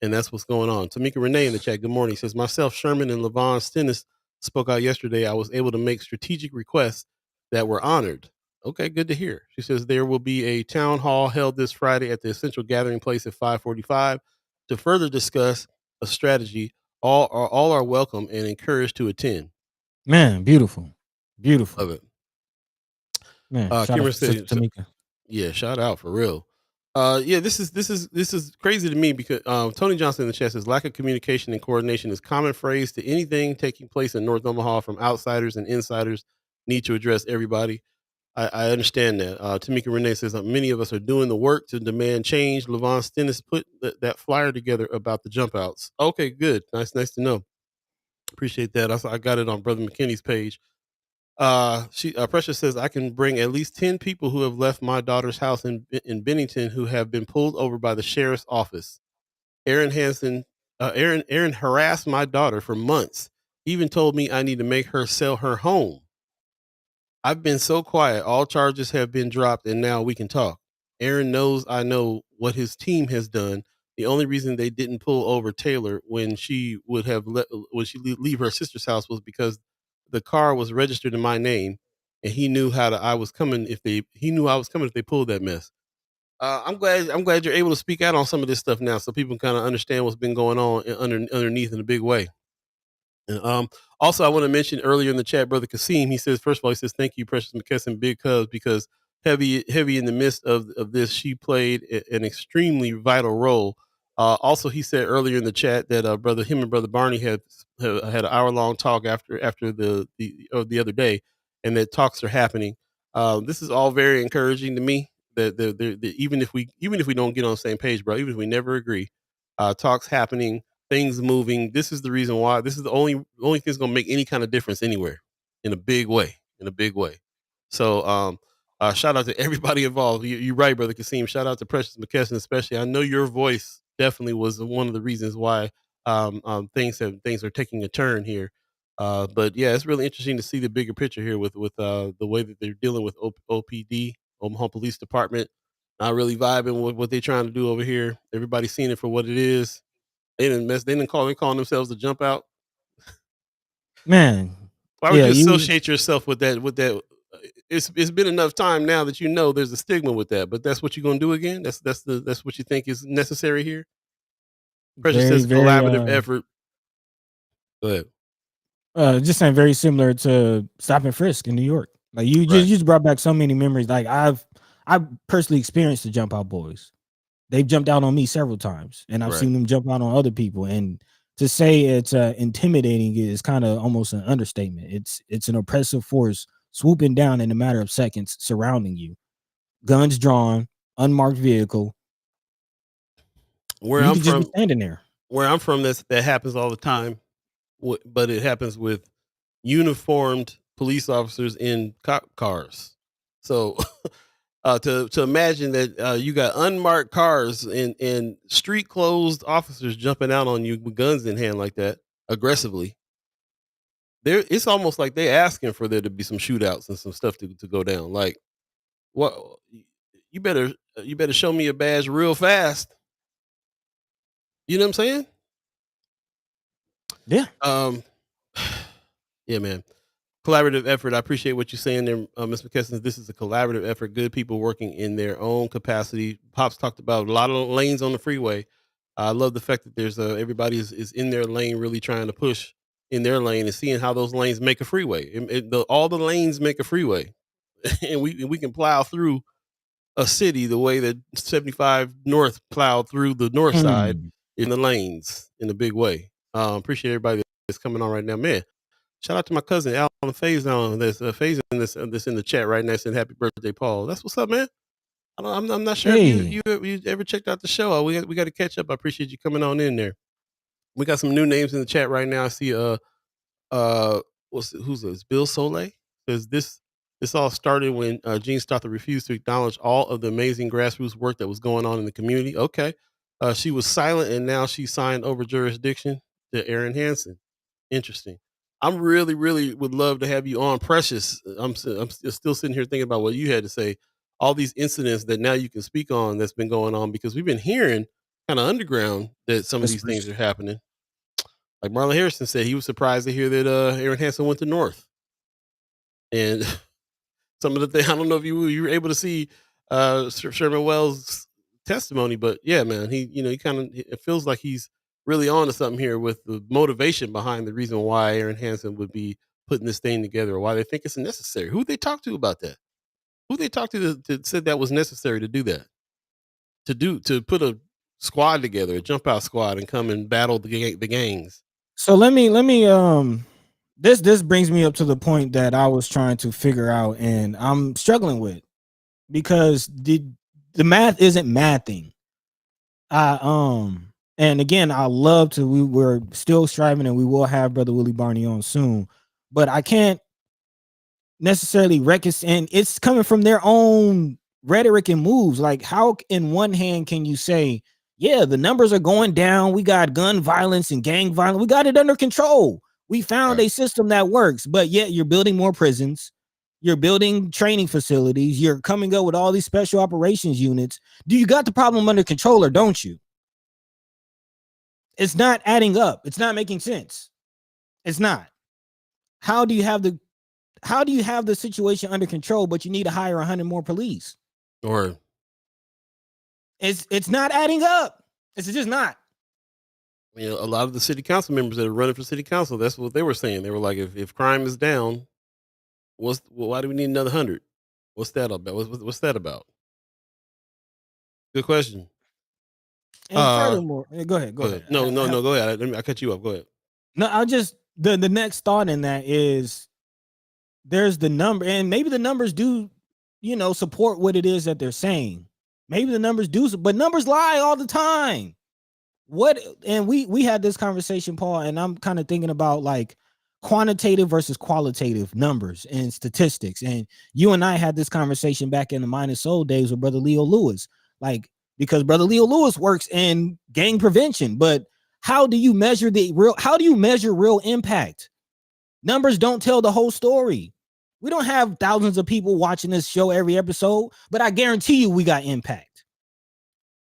And that's what's going on. Tamika Renee in the chat, good morning, says, myself, Sherman, and Levon Stennis spoke out yesterday. I was able to make strategic requests that were honored. Okay, good to hear. She says there will be a town hall held this Friday at the Essential Gathering Place at 5:45 to further discuss a strategy. All are welcome and encouraged to attend. Man, beautiful. Love it. Man, shout out to Tamika. Yeah, shout out for real. Yeah, this is crazy to me, because Tony Johnson in the chat says lack of communication and coordination is common phrase to anything taking place in North Omaha from outsiders and insiders. Need to address everybody. I understand that. Tamika Renee says many of us are doing the work to demand change. Levon Stennis put that flyer together about the jump outs. Okay, good. Nice to know. Appreciate that. I got it on Brother McKinney's page. Precious says I can bring at least 10 people who have left my daughter's house in Bennington who have been pulled over by the sheriff's office. Aaron harassed my daughter for months. Even told me I need to make her sell her home. I've been so quiet. All charges have been dropped, and now we can talk. Aaron knows I know what his team has done. The only reason they didn't pull over Taylor when she leave her sister's house was because the car was registered in my name, and he knew I was coming if they pulled that mess. I'm glad you're able to speak out on some of this stuff now, so people kind of understand what's been going on underneath in a big way. And also, I want to mention earlier in the chat, Brother Kasim, he says, first of all, he says, thank you, Precious McKesson, Big Cubs, because heavy in the midst of this, she played an extremely vital role. Also, he said earlier in the chat that him and Brother Barney had an hour-long talk after the other day, and that talks are happening. This is all very encouraging to me. That even if we don't get on the same page, bro, even if we never agree, talks happening. Things moving. This is the reason why. This is the only thing that's going to make any kind of difference anywhere, in a big way. So, shout out to everybody involved. You're right, Brother Kasim. Shout out to Precious McKesson, especially. I know your voice definitely was one of the reasons why things are taking a turn here. But yeah, it's really interesting to see the bigger picture here with the way that they're dealing with OPD, Omaha Police Department. Not really vibing with what they're trying to do over here. Everybody's seeing it for what it is. They calling themselves the jump out. Man, Why would you associate yourself with that it's been enough time now that you know there's a stigma with that. But that's what you're gonna do again. That's what you think is necessary here. Pressure Very, says very collaborative effort. Go ahead. just saying very similar to Stop and Frisk in New York. Like you just brought back so many memories. Like I've personally experienced the Jump Out Boys. They've jumped out on me several times, and I've seen them jump out on other people. And to say it's intimidating is kind of almost an understatement. It's an oppressive force swooping down in a matter of seconds, surrounding you, guns drawn, unmarked vehicle. Where you I'm could just from, be standing there. Where I'm from, that happens all the time, but it happens with uniformed police officers in cop cars. So to imagine that you got unmarked cars and street closed officers jumping out on you with guns in hand like that aggressively, it's almost like they asking for there to be some shootouts and some stuff to go down. Like, what? You better show me a badge real fast. You know what I'm saying? Yeah. Yeah, man. Collaborative effort. I appreciate what you're saying there, Ms. McKesson. This is a collaborative effort. Good people working in their own capacity. Pops talked about a lot of lanes on the freeway. I love the fact that there's everybody is in their lane, really trying to push in their lane and seeing how those lanes make a freeway. All the lanes make a freeway, and we can plow through a city the way that 75 North plowed through the north side in the lanes in a big way. Appreciate everybody that's coming on right now, man. Shout out to my cousin Alan Faison. There's Faison this in the chat right now. Saying happy birthday, Paul. That's what's up, man. I'm not sure if you ever checked out the show. We got to catch up. I appreciate you coming on in there. We got some new names in the chat right now. I see who's this? Bill Soleil says this all started when Jean Stothard refused to acknowledge all of the amazing grassroots work that was going on in the community. Okay. She was silent and now she signed over jurisdiction to Aaron Hansen. Interesting. I'm really would love to have you on, Precious. I'm still sitting here thinking about what you had to say. All these incidents that now you can speak on that's been going on, because we've been hearing kind of underground that some of these things are happening. Like Marlon Harrison said, he was surprised to hear that Aaron Hansen went to North. And some of the things, I don't know if you were able to see Sherman Wells' testimony, but yeah, man, it feels like he's really on to something here with the motivation behind the reason why Aaron Hansen would be putting this thing together, or why they think it's necessary. Who they talk to about that? Who they talk to that said that was necessary to do that? To put a squad together, a jump out squad, and come and battle the gangs. So let me this brings me up to the point that I was trying to figure out and I'm struggling with, because the math isn't mathing. And again, I love to. We're still striving, and we will have Brother Willie Barney on soon. But I can't necessarily reconcile, and it's coming from their own rhetoric and moves. Like, how, in one hand, can you say, "Yeah, the numbers are going down. We got gun violence and gang violence. We got it under control. We found a system that works." But yet, you're building more prisons. You're building training facilities. You're coming up with all these special operations units. Do you got the problem under control, or don't you? It's not adding up. It's not making sense. It's not. How do you have the situation under control, but you need to hire 100 more police? Or it's not adding up. It's just not. You know, a lot of the city council members that are running for city council, that's what they were saying. They were like, if crime is down, why do we need another 100? What's that about? What's that about? Good question. And furthermore, go ahead. No, go ahead. I cut you off. Go ahead. No, I just the next thought in that is there's the number, and maybe the numbers do, support what it is that they're saying. Maybe the numbers do, but numbers lie all the time. And we had this conversation, Paul, and I'm kind of thinking about like quantitative versus qualitative numbers and statistics. And you and I had this conversation back in the Mind and Soul days with Brother Leo Lewis, like, because Brother Leo Lewis works in gang prevention, but how do you measure real impact? Numbers don't tell the whole story. We don't have thousands of people watching this show every episode, but I guarantee you we got impact.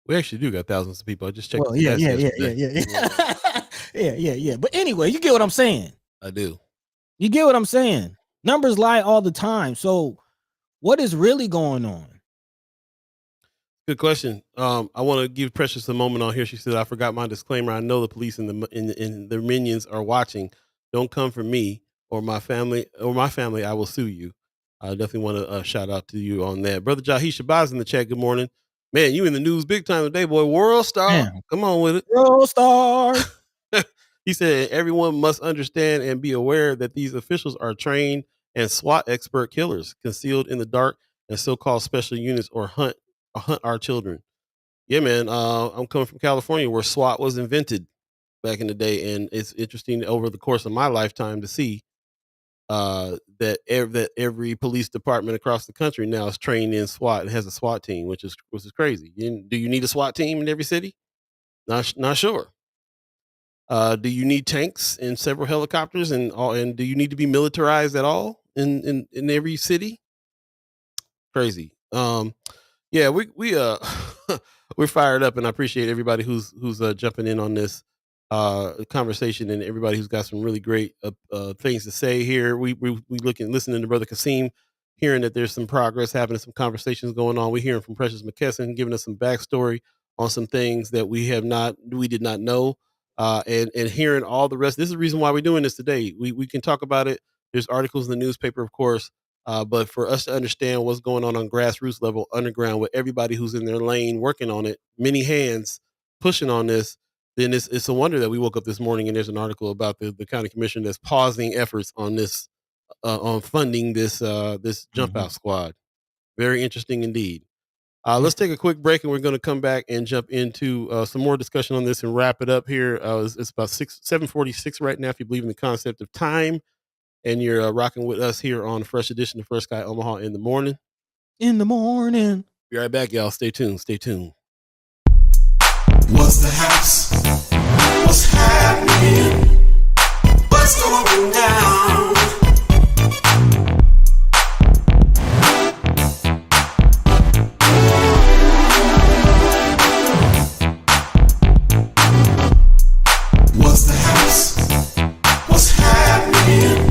We actually do got thousands of people. I just checked. Well, yeah. Yeah. But anyway, you get what I'm saying. I do. You get what I'm saying. Numbers lie all the time. So What is really going on? Good question. I want to give Precious a moment on here. She said, "I forgot my disclaimer. I know the police and the minions are watching. Don't come for me or my family. I will sue you." I definitely want to shout out to you on that, brother. Jahi Shabazz in the chat. Good morning, man. You in the news big time today, boy. WorldStar, Man. come on with it. WorldStar. He said everyone must understand and be aware that these officials are trained and SWAT expert killers, concealed in the dark, and so-called special units or hunt our children. Yeah, man. I'm coming from California, where SWAT was invented back in the day, and it's interesting over the course of my lifetime to see that every police department across the country now is trained in SWAT and has a SWAT team, which is crazy. Do you need a SWAT team in every city? Not sure. Do you need tanks and several helicopters and do you need to be militarized at all in every city? Crazy. Yeah, we we're fired up, and I appreciate everybody who's jumping in on this conversation, and everybody who's got some really great things to say here. We listening to Brother Kasim, hearing that there's some progress happening, some conversations going on. We're hearing from Precious McKesson, giving us some backstory on some things that we did not know, and hearing all the rest. This is the reason why we're doing this today. We can talk about it. There's articles in the newspaper, of course. But for us to understand what's going on grassroots level, underground, with everybody who's in their lane working on it, many hands pushing on this, then it's a wonder that we woke up this morning and there's an article about the county commission that's pausing efforts on this, on funding this jump out squad. Very interesting indeed. Let's take a quick break, and we're going to come back and jump into some more discussion on this and wrap it up here. It's about 7:46 right now, if you believe in the concept of time. And you're rocking with us here on Fresh Edition of First Sky Omaha in the morning. In the morning. Be right back, y'all. Stay tuned. Stay tuned. What's the house? What's happening? What's going down? What's the house? What's happening?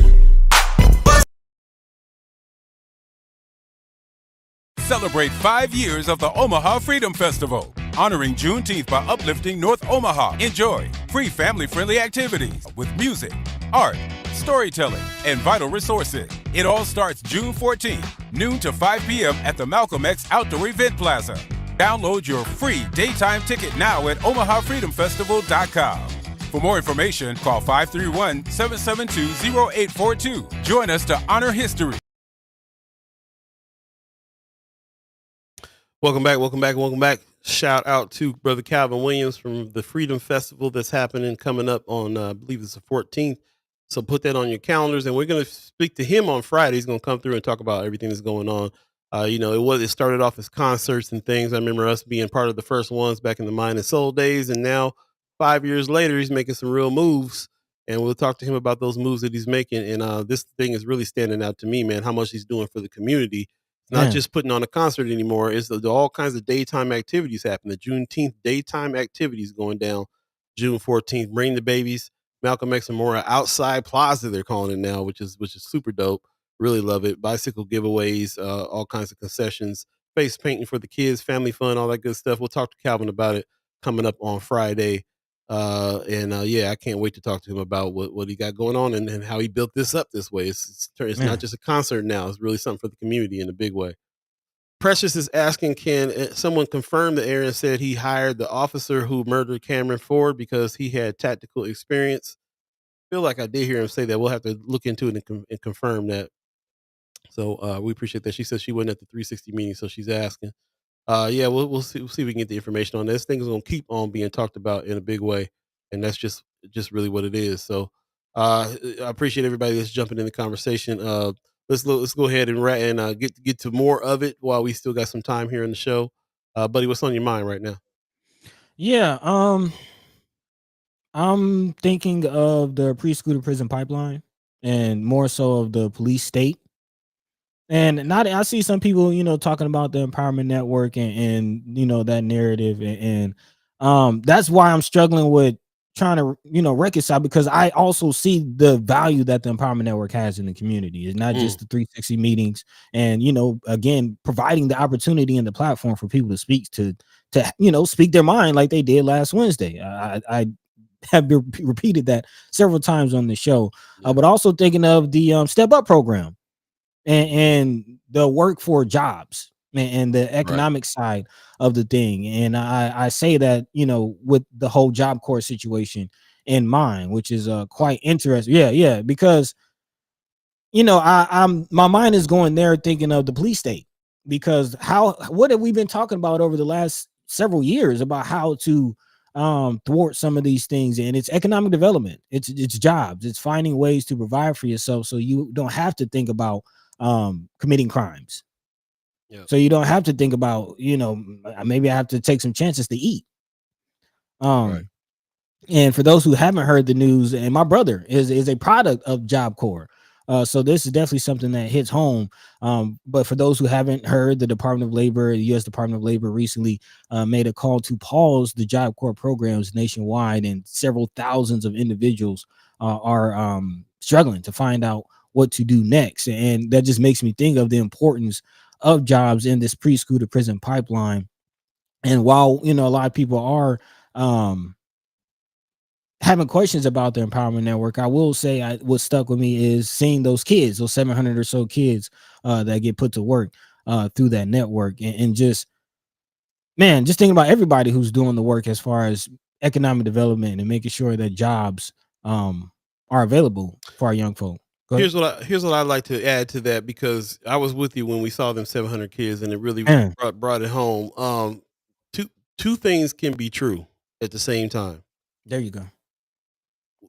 Celebrate 5 years of the Omaha Freedom Festival, honoring Juneteenth by uplifting North Omaha. Enjoy free family-friendly activities with music, art, storytelling, and vital resources. It all starts June 14th, noon to 5 p.m. at the Malcolm X Outdoor Event Plaza. Download your free daytime ticket now at omahafreedomfestival.com. For more information, call 531-772-0842. Join us to honor history. Welcome back. Shout out to Brother Calvin Williams from the Freedom Festival that's coming up on, I believe it's the 14th. So put that on your calendars, and we're going to speak to him on Friday. He's going to come through and talk about everything that's going on. It started off as concerts and things. I remember us being part of the first ones back in the Mind and Soul days, and now 5 years later, he's making some real moves, and we'll talk to him about those moves that he's making. And this thing is really standing out to me, man, how much he's doing for the community. Not just putting on a concert anymore. It's all kinds of daytime activities happen. The Juneteenth daytime activities going down June 14th. Bring the babies. Malcolm X Memorial outside plaza, they're calling it now, which is super dope. Really love it. Bicycle giveaways, all kinds of concessions, face painting for the kids, family fun, all that good stuff. We'll talk to Calvin about it coming up on Friday. I can't wait to talk to him about what he got going on and how he built this up this way. It's not just a concert now. It's really something for the community in a big way. Precious is asking, can someone confirm that Aaron said he hired the officer who murdered Cameron Ford because he had tactical experience? I feel like I did hear him say that. We'll have to look into it and confirm that. So we appreciate that. She said she wasn't at the 360 meeting, so she's asking. We'll see if we can get the information on this. Thing is going to keep on being talked about in a big way, and that's just really what it is. So I appreciate everybody that's jumping in the conversation. Let's go ahead and get to more of it while we still got some time here in the show. Buddy, what's on your mind right now? Yeah, I'm thinking of the preschool to prison pipeline, and more so of the police state. And not, I see some people, talking about the empowerment network and that narrative, and that's why I'm struggling with trying to, reconcile, because I also see the value that the Empowerment Network has in the community. It's not just the 360 meetings and, again, providing the opportunity and the platform for people to speak to speak their mind like they did last Wednesday. I have repeated that several times on the show, but also thinking of the Step Up program and the work for jobs and the economic side of the thing. And I say that, with the whole Job Corps situation in mind, which is quite interesting. Yeah, because I'm my mind is going there thinking of the police state, because what have we been talking about over the last several years about how to thwart some of these things? And it's economic development, it's jobs, it's finding ways to provide for yourself so you don't have to think about committing crimes. So you don't have to think about, maybe I have to take some chances to eat. And for those who haven't heard the news, and my brother is a product of Job Corps. So this is definitely something that hits home. But for those who haven't heard, the Department of Labor, the U.S. Department of Labor recently made a call to pause the Job Corps programs nationwide, and several thousands of individuals are struggling to find out what to do next. And that just makes me think of the importance of jobs in this preschool to prison pipeline. And while, a lot of people are having questions about the Empowerment Network, I will say what stuck with me is seeing those 700 or so kids that get put to work through that network, and just thinking about everybody who's doing the work as far as economic development and making sure that jobs are available for our young folk. Here's what I'd like to add to that, because I was with you when we saw them 700 kids, and it really brought it home. Two things can be true at the same time. There you go.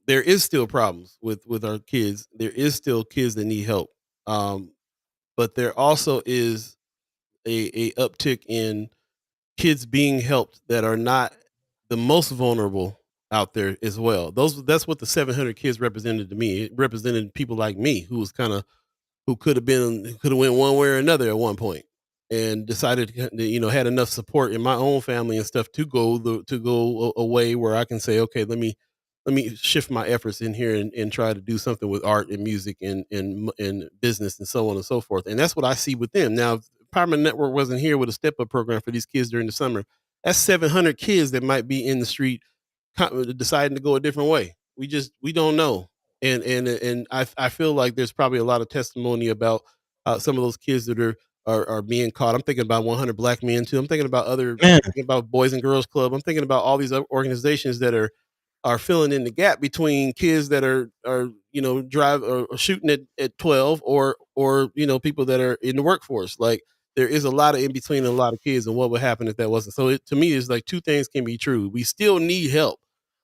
There is still problems with our kids. There is still kids that need help. But there also is a uptick in kids being helped that are not the most vulnerable out there as well. That's what the 700 kids represented to me. It represented people like me, who could have went one way or another at one point, and decided to, had enough support in my own family and stuff to go away where I can say, okay, let me shift my efforts in here and try to do something with art and music and business and so on and so forth. And that's what I see with them. Now, if Empowerment Network wasn't here with a Step Up program for these kids during the summer, that's 700 kids that might be in the street deciding to go a different way. We don't know. And I feel like there's probably a lot of testimony about some of those kids that are being caught. I'm thinking about 100 Black Men too. I'm thinking about thinking about Boys and Girls Club. I'm thinking about all these other organizations that are filling in the gap between kids that are drive or shooting at 12 or people that are in the workforce. Like, there is a lot of in between, and a lot of kids, and what would happen if that wasn't. So to me, it's like two things can be true. We still need help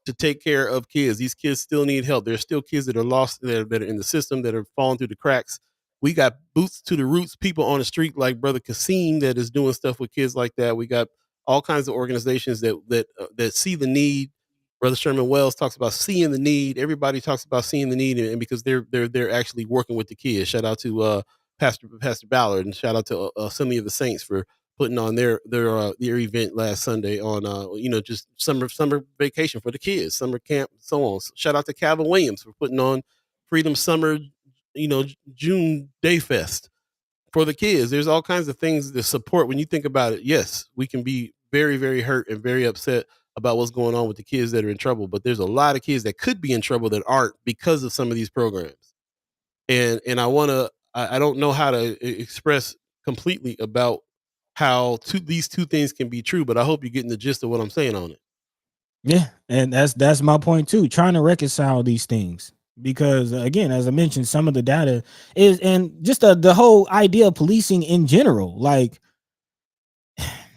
to take care of kids. These kids still need help. There's still kids that are lost, that are in the system, that are falling through the cracks. We got boots to the roots people on the street like Brother Kasim that is doing stuff with kids like that. We got all kinds of organizations that see the need. Brother Sherman Wells talks about seeing the need. Everybody talks about seeing the need, and because they're actually working with the kids. Shout out to Pastor Ballard, and shout out to Assembly of the Saints for putting on their event last Sunday on just summer vacation for the kids, summer camp, so on. So shout out to Calvin Williams for putting on Freedom Summer, June Day Fest for the kids. There's all kinds of things to support. When you think about it, yes, we can be very, very hurt and very upset about what's going on with the kids that are in trouble, but there's a lot of kids that could be in trouble that aren't because of some of these programs. And I don't know how to express completely about how these two things can be true, but I hope you're getting the gist of what I'm saying on it. Yeah, and that's my point too, trying to reconcile these things, because again, as I mentioned, some of the data is, and just the whole idea of policing in general, like,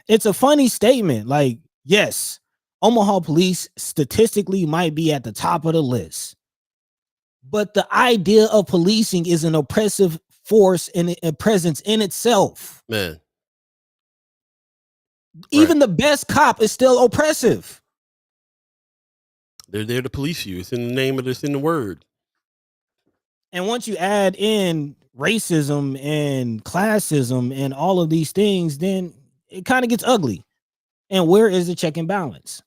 it's a funny statement. Like, yes, Omaha police statistically might be at the top of the list, but the idea of policing is an oppressive force and a presence in itself. Man, even the best cop is still oppressive. They're there to police you. It's in the name of this, in the word. And once you add in racism and classism and all of these things, then it kind of gets ugly. And where is the check and balance?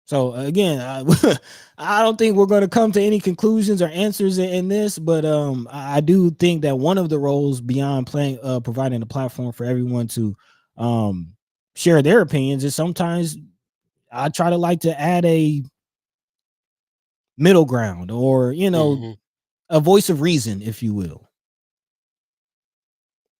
So again, I don't think we're going to come to any conclusions or answers in this, but I do think that one of the roles beyond providing a platform for everyone to share their opinions is sometimes I try to like to add a middle ground, or a voice of reason, if you will.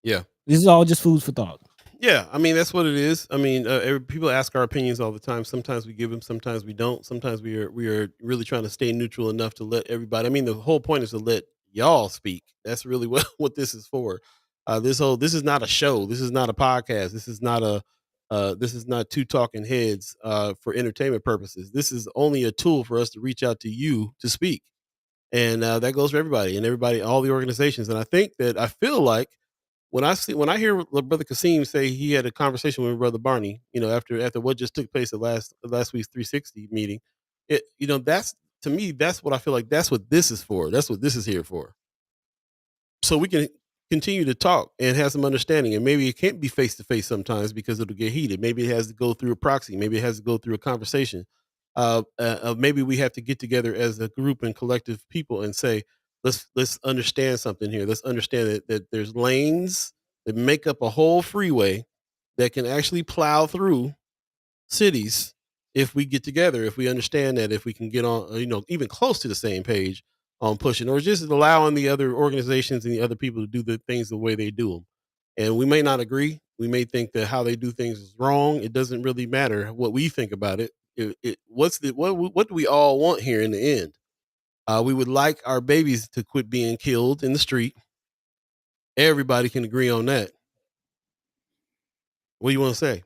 Yeah, this is all just food for thought. Yeah, I mean, that's what it is. I mean, people ask our opinions all the time. Sometimes we give them, sometimes we don't. Sometimes we are really trying to stay neutral enough to let everybody. I mean, the whole point is to let y'all speak. That's really what this is for. This is not a show. This is not a podcast. This is not two talking heads for entertainment purposes. This is only a tool for us to reach out to you to speak, and that goes for everybody and everybody, all the organizations. And I feel like when I hear Brother Kasim say he had a conversation with Brother Barney, after what just took place at last week's 360 meeting, that's, to me, that's what I feel like. That's what this is for. That's what this is here for. So we can continue to talk and have some understanding. And maybe it can't be face to face sometimes because it'll get heated. Maybe it has to go through a proxy. Maybe it has to go through a conversation. Maybe we have to get together as a group and collective people and say, let's understand something here. Let's understand that there's lanes that make up a whole freeway that can actually plow through cities if we get together, if we understand that, if we can get on, even close to the same page on pushing, or just allowing the other organizations and the other people to do the things the way they do them. And we may not agree. We may think that how they do things is wrong. It doesn't really matter what we think about it. What do we all want here in the end? We would like our babies to quit being killed in the street. Everybody can agree on that. What do you want to say?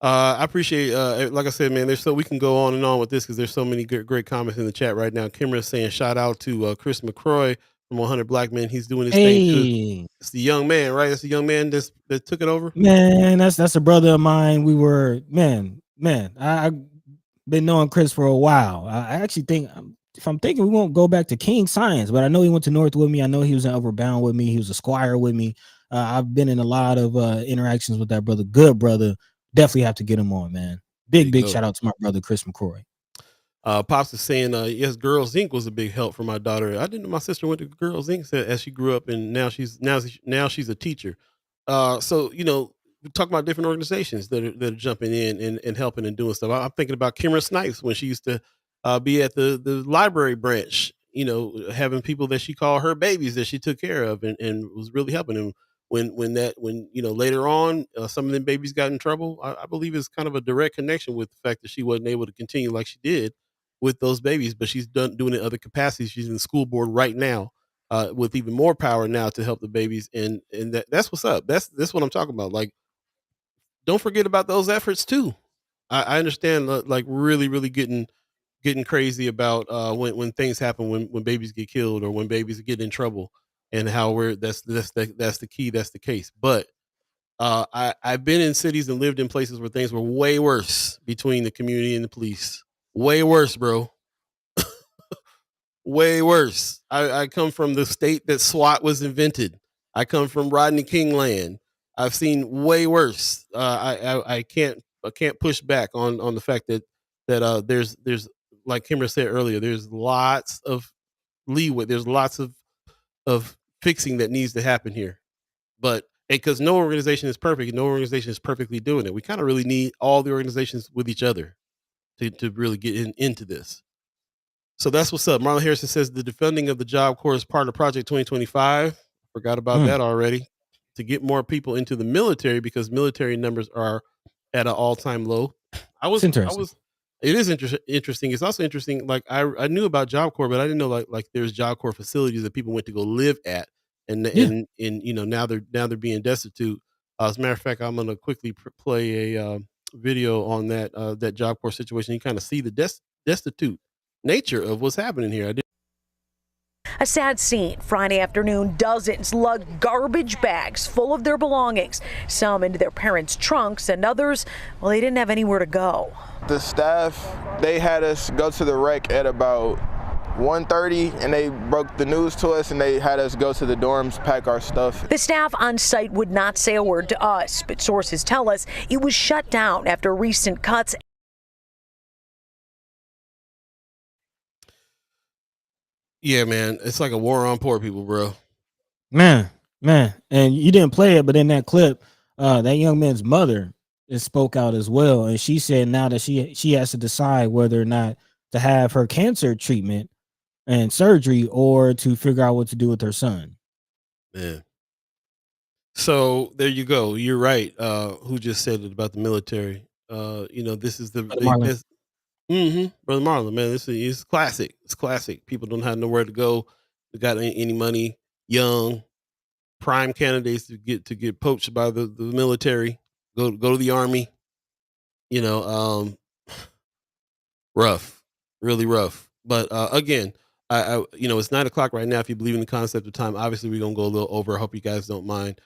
I appreciate, like I said, man, we can go on and on with this because there's so many great comments in the chat right now. Kimra saying, shout out to Chris McCroy from 100 Black Men. He's doing his thing too. It's the young man, right? That's the young man that took it over. Man, that's a brother of mine. We were, I've been knowing Chris for a while. I actually think, if I'm thinking, we won't go back to King Science, but I know he went to North with me. I know he was in Overbound with me. He was a Squire with me. I've been in a lot of interactions with that brother. Good brother. Definitely have to get him on, man. Big shout out to my brother Chris McCroy. Pops is saying, yes, Girls Inc. was a big help for my daughter. I didn't know my sister went to Girls Inc. as she grew up, and now she's a teacher. So we talk about different organizations that are jumping in and helping and doing stuff. I'm thinking about Kimra Snipes when she used to be at the library branch, having people that she called her babies that she took care of and was really helping them. When later on some of them babies got in trouble, I believe it's kind of a direct connection with the fact that she wasn't able to continue like she did with those babies, but she's doing it in other capacities. She's in the school board right now with even more power now to help the babies, and that's what's up. That's what I'm talking about. Like, don't forget about those efforts too. I understand like really getting crazy about when things happen, when babies get killed or when babies get in trouble. And how that's the key, that's the case. But I've been in cities and lived in places where things were way worse between the community and the police. Way worse, bro. Way worse. I come from the state that SWAT was invented. I come from Rodney King land. I've seen way worse. I can't push back on the fact that there's like Kimra said earlier, there's lots of leeway. There's lots of fixing that needs to happen here, but because no organization is perfect, no organization is perfectly doing it. We kind of really need all the organizations with each other to really get into this. So that's what's up. Marlon Harrison says the defunding of the Job Corps is part of Project 2025. Forgot about that already. To get more people into the military because military numbers are at an all-time low. It is interesting. It's also interesting. Like I knew about Job Corps, but I didn't know like there's Job Corps facilities that people went to go live at, and now they're being destitute. As a matter of fact, I'm gonna quickly play a video on that Job Corps situation. You kind of see the destitute nature of what's happening here. A sad scene Friday afternoon. Dozens lugged garbage bags full of their belongings, some into their parents' trunks, and others, well, they didn't have anywhere to go. The staff, they had us go to the wreck at about 1:30, and they broke the news to us, and they had us go to the dorms, pack our stuff. The staff on site would not say a word to us, but sources tell us it was shut down after recent cuts Yeah, man, it's like a war on poor people, bro. Man, and you didn't play it, but in that clip, that young man's mother spoke out as well, and she said now that she has to decide whether or not to have her cancer treatment and surgery or to figure out what to do with her son. Man. So there you go. You're right. Who just said it about the military? This is Brother Marlon. Brother Marlon, man. This is classic. It's classic. People don't have nowhere to go. They got any money. Young, prime candidates to get poached by the military. Go to the army. Rough, really rough. But again, it's 9 o'clock right now. If you believe in the concept of time, obviously we're gonna go a little over. I hope you guys don't mind,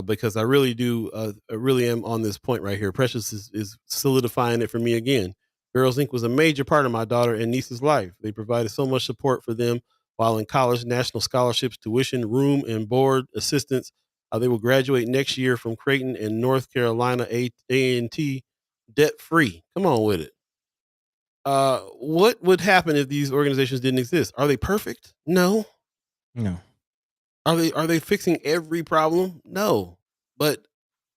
because I really do. I really am on this point right here. Precious is solidifying it for me again. Girls Inc. was a major part of my daughter and niece's life. They provided so much support for them while in college, national scholarships, tuition, room and board assistance. They will graduate next year from Creighton in North Carolina A&T debt free. Come on with it. What would happen if these organizations didn't exist? Are they perfect? No. No. Are they fixing every problem? No. But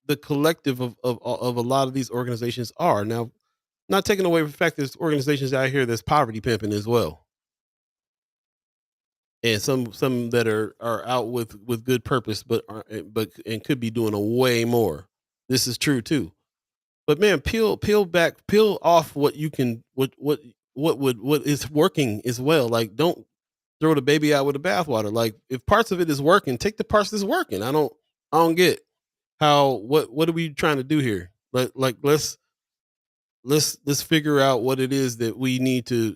the collective of a lot of these organizations are. Now, not taking away from the fact there's organizations out here that's poverty pimping as well. And some that are out with good purpose, but could be doing a way more. This is true too. But man, peel off what you can, what is working as well. Like, don't throw the baby out with the bathwater. Like, if parts of it is working, take the parts that's working. I don't get how, what are we trying to do here? Like let's figure out what it is that we need to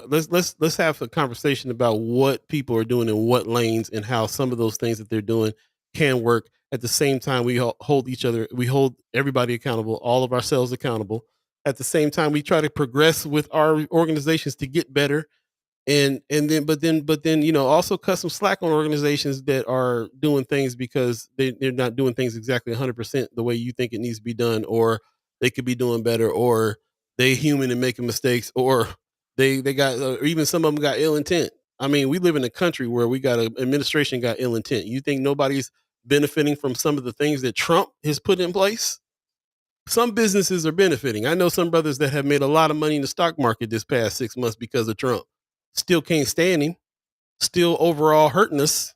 let's have a conversation about what people are doing in what lanes and how some of those things that they're doing can work. At the same time, we hold everybody accountable, all of ourselves accountable. At the same time, we try to progress with our organizations to get better. But then also cut some slack on organizations that are doing things because they're not doing things exactly 100% the way you think it needs to be done, or they could be doing better, or they human and making mistakes, or they got or even some of them got ill intent. I mean, we live in a country where we got an administration got ill intent. You think nobody's benefiting from some of the things that Trump has put in place? Some businesses are benefiting. I know some brothers that have made a lot of money in the stock market this past 6 months because of Trump. Still can't stand him. Still overall hurting us.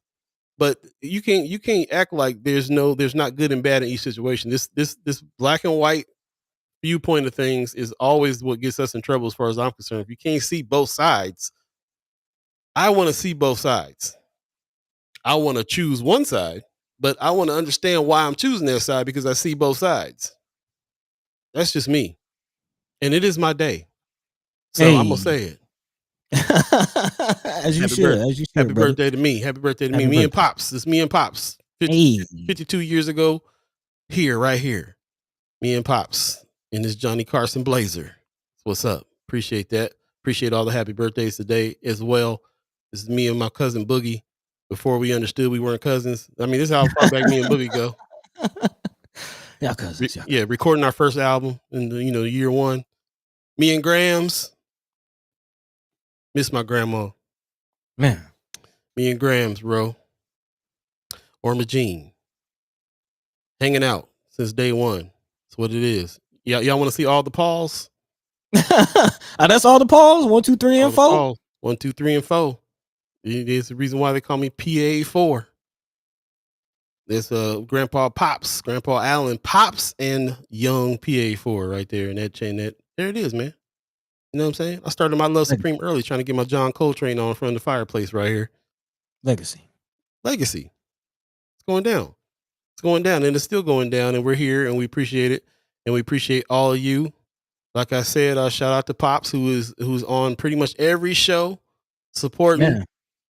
But you can't act like there's not good and bad in each situation. This black and white viewpoint of things is always what gets us in trouble as far as I'm concerned. If you can't see both sides, I want to see both sides. I want to choose one side, but I want to understand why I'm choosing that side because I see both sides. That's just me. And it is my day. So I'm going to say it. As you should. Happy birthday to me. Happy birthday to me. Me and Pops. It's me and Pops. 52 years ago. Right here. Me and Pops in this Johnny Carson blazer. What's up? Appreciate that. Appreciate all the happy birthdays today as well. This is me and my cousin Boogie. Before we understood we weren't cousins. I mean, this is how far back me and Boogie go. Y'all cousins. Yeah, recording our first album in year one. Me and Grams. Miss my grandma. Man. Me and Grams, bro. Or Jean. Hanging out since day one. That's what it is. Y'all want to see all the Pauls? That's all the Pauls? 1, 2, 3, and 4? 1, 2, 3, and 4. There's the reason why they call me PA4. There's Grandpa Pops, Grandpa Allen Pops, and young PA4 right there in that chain. There it is, man. You know what I'm saying? I started my Love Supreme early, trying to get my John Coltrane on in front of the fireplace right here. Legacy. It's going down. It's going down, and it's still going down, and we're here, and we appreciate it, and we appreciate all of you. Like I said, shout out to Pops, who's on pretty much every show, supporting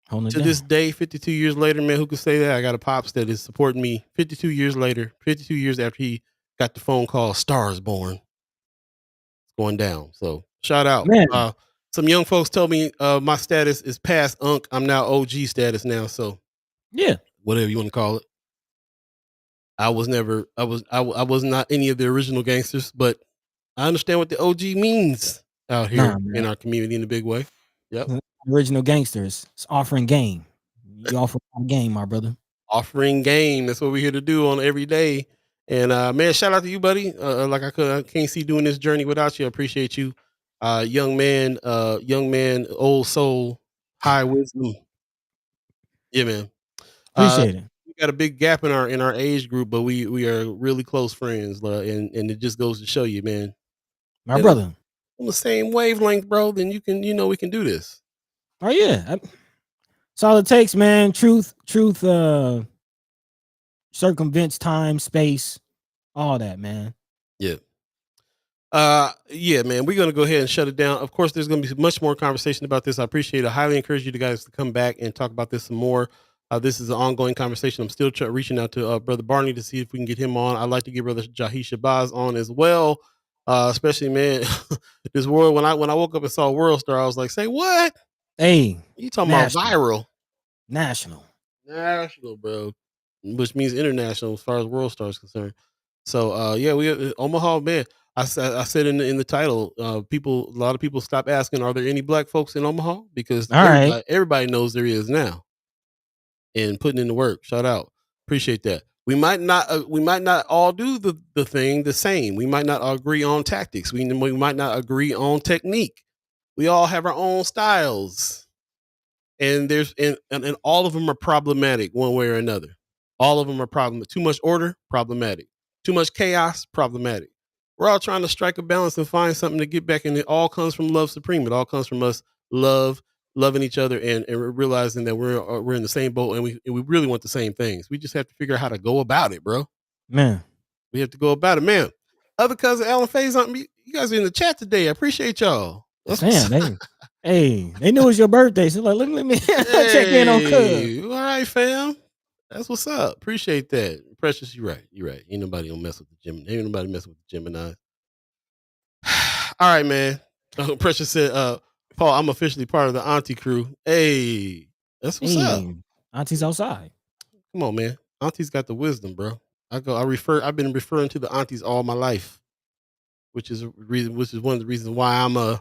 to this day, 52 years later, man. Who could say that? I got a Pops that is supporting me 52 years later, 52 years after he got the phone call, Stars Born. It's going down. So shout out. Some young folks told me my status is past Unk. I'm now OG status now. So yeah, whatever you want to call it. I was not any of the original gangsters, but I understand what the OG means out here in our community in a big way. Yep. Original gangsters. It's offering game. You offer game, my brother. Offering game. That's what we're here to do on every day. And man, shout out to you, buddy. Like I can't see doing this journey without you. I appreciate you. Young man, old soul, high wisdom. Yeah, man. Appreciate it. We got a big gap in our age group, but we are really close friends. And it just goes to show you, man. My brother. On the same wavelength, bro, then we can do this. Oh yeah. That's all it takes, man. Truth circumvents time, space, all that, man. Yeah. Yeah, man, we're gonna go ahead and shut it down. Of course, there's gonna be much more conversation about this. I appreciate it. I highly encourage you guys to come back and talk about this some more. This is an ongoing conversation. I'm still reaching out to Brother Barney to see if we can get him on. I'd like to get Brother Jahi Shabazz on as well. Especially, man, this world. When I woke up and saw WorldStar, I was like, "Say what? Hey, you talking about viral, national, bro?" Which means international as far as WorldStar is concerned. So, yeah, we Omaha, man. I said in the title, a lot of people stop asking, "Are there any black folks in Omaha?" Because everybody knows there is now. And putting in the work. Shout out. Appreciate that. We might not all do the thing the same. We might not agree on tactics. We might not agree on technique. We all have our own styles. And and all of them are problematic one way or another. All of them are problematic. Too much order, problematic. Too much chaos, problematic. We're all trying to strike a balance and find something to get back. And it all comes from love supreme. It all comes from us loving each other and realizing that we're in the same boat and we really want the same things. We just have to figure out how to go about it, bro. Man, we have to go about it, man. Other cousin Alan Faye's on me. You guys are in the chat today. I appreciate y'all. Damn, they knew it was your birthday. So like, let me check in on cuz. All right, fam. That's what's up. Appreciate that. Precious, you're right. Ain't nobody gonna mess with the Gemini. Ain't nobody messing with the Gemini. All right, man. Precious said, Paul, I'm officially part of the auntie crew. Hey, that's what's up. Auntie's outside. Come on, man. Auntie's got the wisdom, bro. I've been referring to the aunties all my life, which is one of the reasons why I'm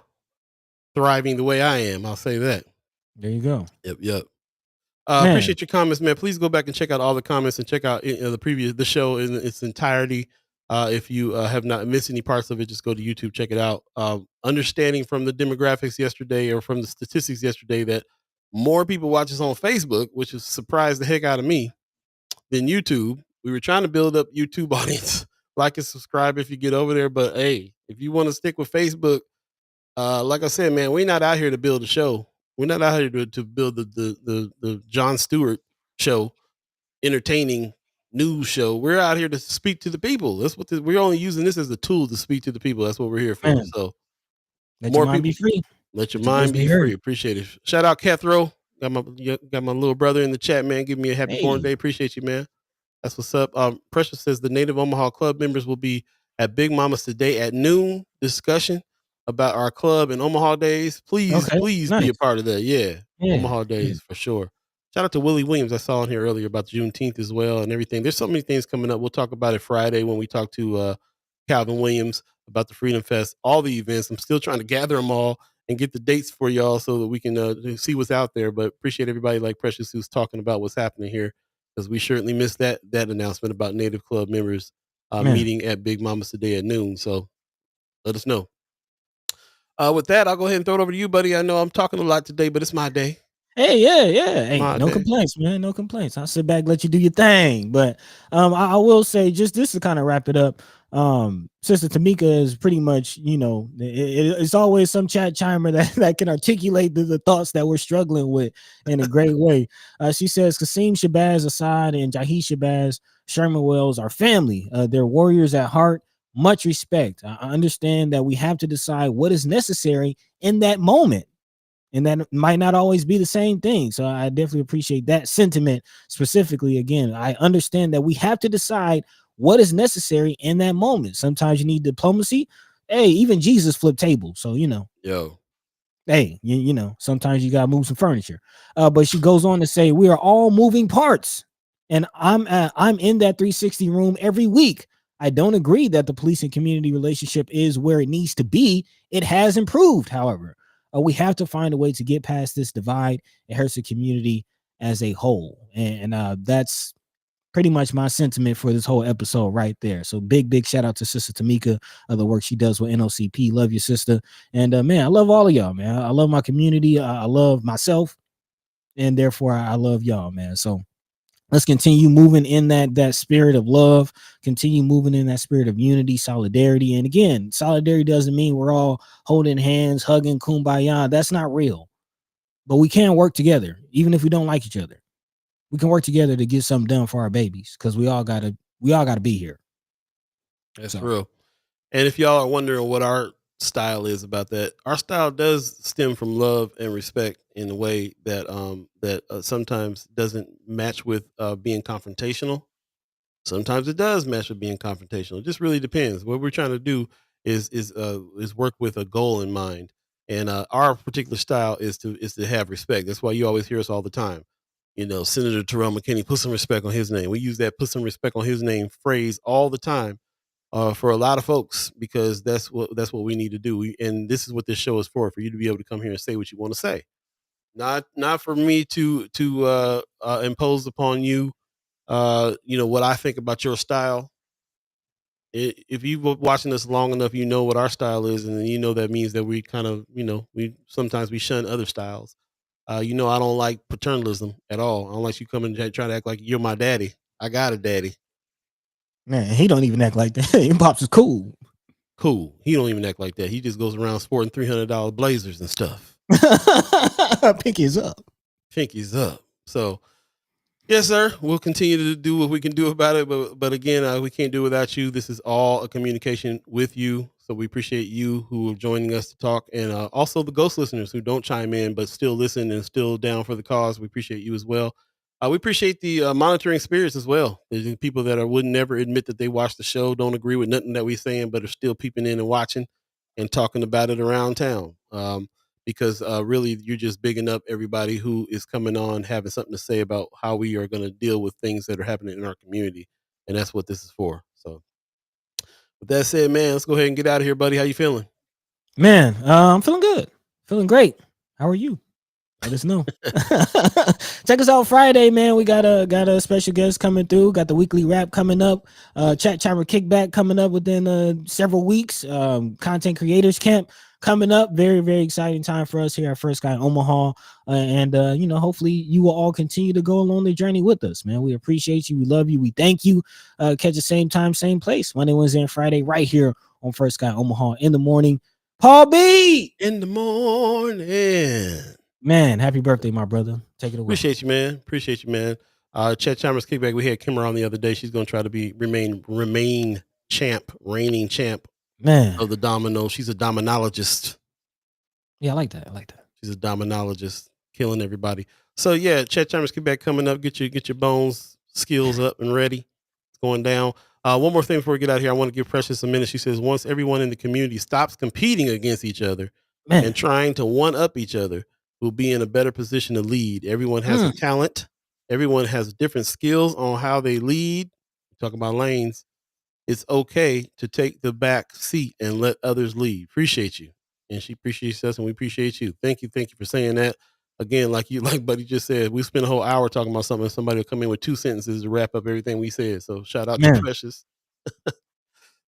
thriving the way I am. I'll say that. There you go. Yep. Appreciate your comments, man. Please go back and check out all the comments and check out the show in its entirety. If you have not missed any parts of it, just go to YouTube, check it out. Understanding from the demographics yesterday or from the statistics yesterday that more people watch us on Facebook, which has surprised the heck out of me, than YouTube. We were trying to build up YouTube audience. Like and subscribe if you get over there. But hey, if you want to stick with Facebook, like I said, man, we're not out here to build a show. We're not out here to build the Jon Stewart show, entertaining news show. We're out here to speak to the people. That's what we're only using this as a tool to speak to the people. That's what we're here for. Man. So let more your mind people be free. Let your mind be free. Appreciate it. Shout out Kethro. Got my little brother in the chat, man. Give me a happy born day. Appreciate you, man. That's what's up. Precious says the Native Omaha Club members will be at Big Mama's today at noon. Discussion about our club and Omaha days. Please be a part of that. Yeah. Omaha days for sure. Shout out to Willie Williams. I saw in here earlier about Juneteenth as well and everything. There's so many things coming up. We'll talk about it Friday when we talk to Calvin Williams about the Freedom Fest, all the events. I'm still trying to gather them all and get the dates for y'all so that we can see what's out there. But appreciate everybody like Precious who's talking about what's happening here, because we certainly missed that announcement about Native Club members meeting at Big Mama's today at noon. So let us know. With that, I'll go ahead and throw it over to you, buddy. I know I'm talking a lot today, but it's my day. Hey, yeah. Hey, no complaints, man. No complaints. I'll sit back, let you do your thing. But I will say, just this to kind of wrap it up. Sister Tamika is pretty much, it's always some chat chimer that can articulate the thoughts that we're struggling with in a great way. She says, Kasim Shabazz Assad and Jahi Shabazz Sherman Wells are family. They're warriors at heart. Much respect. I understand that we have to decide what is necessary in that moment. And that might not always be the same thing. So I definitely appreciate that sentiment specifically. Again, I understand that we have to decide what is necessary in that moment. Sometimes you need diplomacy. Hey, even Jesus flipped tables. So, hey, sometimes you got to move some furniture. But she goes on to say, we are all moving parts. And I'm in that 360 room every week. I don't agree that the police and community relationship is where it needs to be. It has improved, however. we have to find a way to get past this divide. It hurts the community as a whole, and that's pretty much my sentiment for this whole episode right there. So big shout out to Sister Tamika of the work she does with NOCP. Love your sister. And man, I love all of y'all, man. I love my community. I love myself, and therefore I love y'all, man. So let's continue moving in that spirit of love, continue moving in that spirit of unity, solidarity. And again, solidarity doesn't mean we're all holding hands, hugging, kumbaya. That's not real. But we can work together, even if we don't like each other. We can work together to get something done for our babies, because we all gotta be here. That's real. And if y'all are wondering what our style is about that, our style does stem from love and respect in a way that sometimes doesn't match with being confrontational. Sometimes it does match with being confrontational. It just really depends. What we're trying to do is work with a goal in mind. And our particular style is to have respect. That's why you always hear us all the time. You know, Senator Terrell McKinney, put some respect on his name. We use that "put some respect on his name" phrase all the time for a lot of folks, because that's what we need to do. And this is what this show is for you to be able to come here and say what you want to say. Not for me to impose upon you, what I think about your style. If you've been watching us long enough, you know what our style is, and you know that means that we kind of, we sometimes we shun other styles. I don't like paternalism at all. I don't like you coming and trying to act like you're my daddy. I got a daddy. Man, he don't even act like that. Your pops is cool. Cool. He don't even act like that. He just goes around sporting $300 blazers and stuff. Pinky's up. Pinky's up. So, yes, sir. We'll continue to do what we can do about it. But again, we can't do it without you. This is all a communication with you. So we appreciate you who are joining us to talk, and also the ghost listeners who don't chime in but still listen and still down for the cause. We appreciate you as well. We appreciate the monitoring spirits as well. There's the people that would never admit that they watch the show, don't agree with nothing that we're saying, but are still peeping in and watching and talking about it around town. Because really, you're just bigging up everybody who is coming on, having something to say about how we are going to deal with things that are happening in our community. And that's what this is for. So with that said, man, let's go ahead and get out of here, buddy. How you feeling? Man, I'm feeling good. Feeling great. How are you? Let us know. Check us out Friday, man. We got a special guest coming through. Got the weekly wrap coming up. Chat Chamber Kickback coming up within several weeks. Content Creators Camp coming up. Very, very exciting time for us here at First Sky Omaha. And hopefully you will all continue to go along the journey with us, man. We appreciate you. We love you. We thank you. Catch the same time, same place, Monday, Wednesday, and Friday, right here on First Sky Omaha in the morning. Paul B in the morning. Man, happy birthday, my brother. Take it away. Appreciate you, man. Chet Chalmers Kickback. We had Kimmer on the other day. She's going to try to remain reigning champ, man, of the domino. She's a dominologist. Yeah, I like that. She's a dominologist, killing everybody. So yeah, Chet Chalmers Kickback coming up. Get your bones skills up and ready. It's going down. One more thing before we get out of here, I want to give Precious a minute. She says, once everyone in the community stops competing against each other and trying to one up each other, we'll be in a better position to lead. Everyone has a talent. Everyone has different skills on how they lead. Talk about lanes. It's okay to take the back seat and let others lead. Appreciate you. And she appreciates us, and we appreciate you. Thank you for saying that. Again, like Buddy just said, we spent a whole hour talking about something, and somebody will come in with 2 sentences to wrap up everything we said. So shout out to Precious.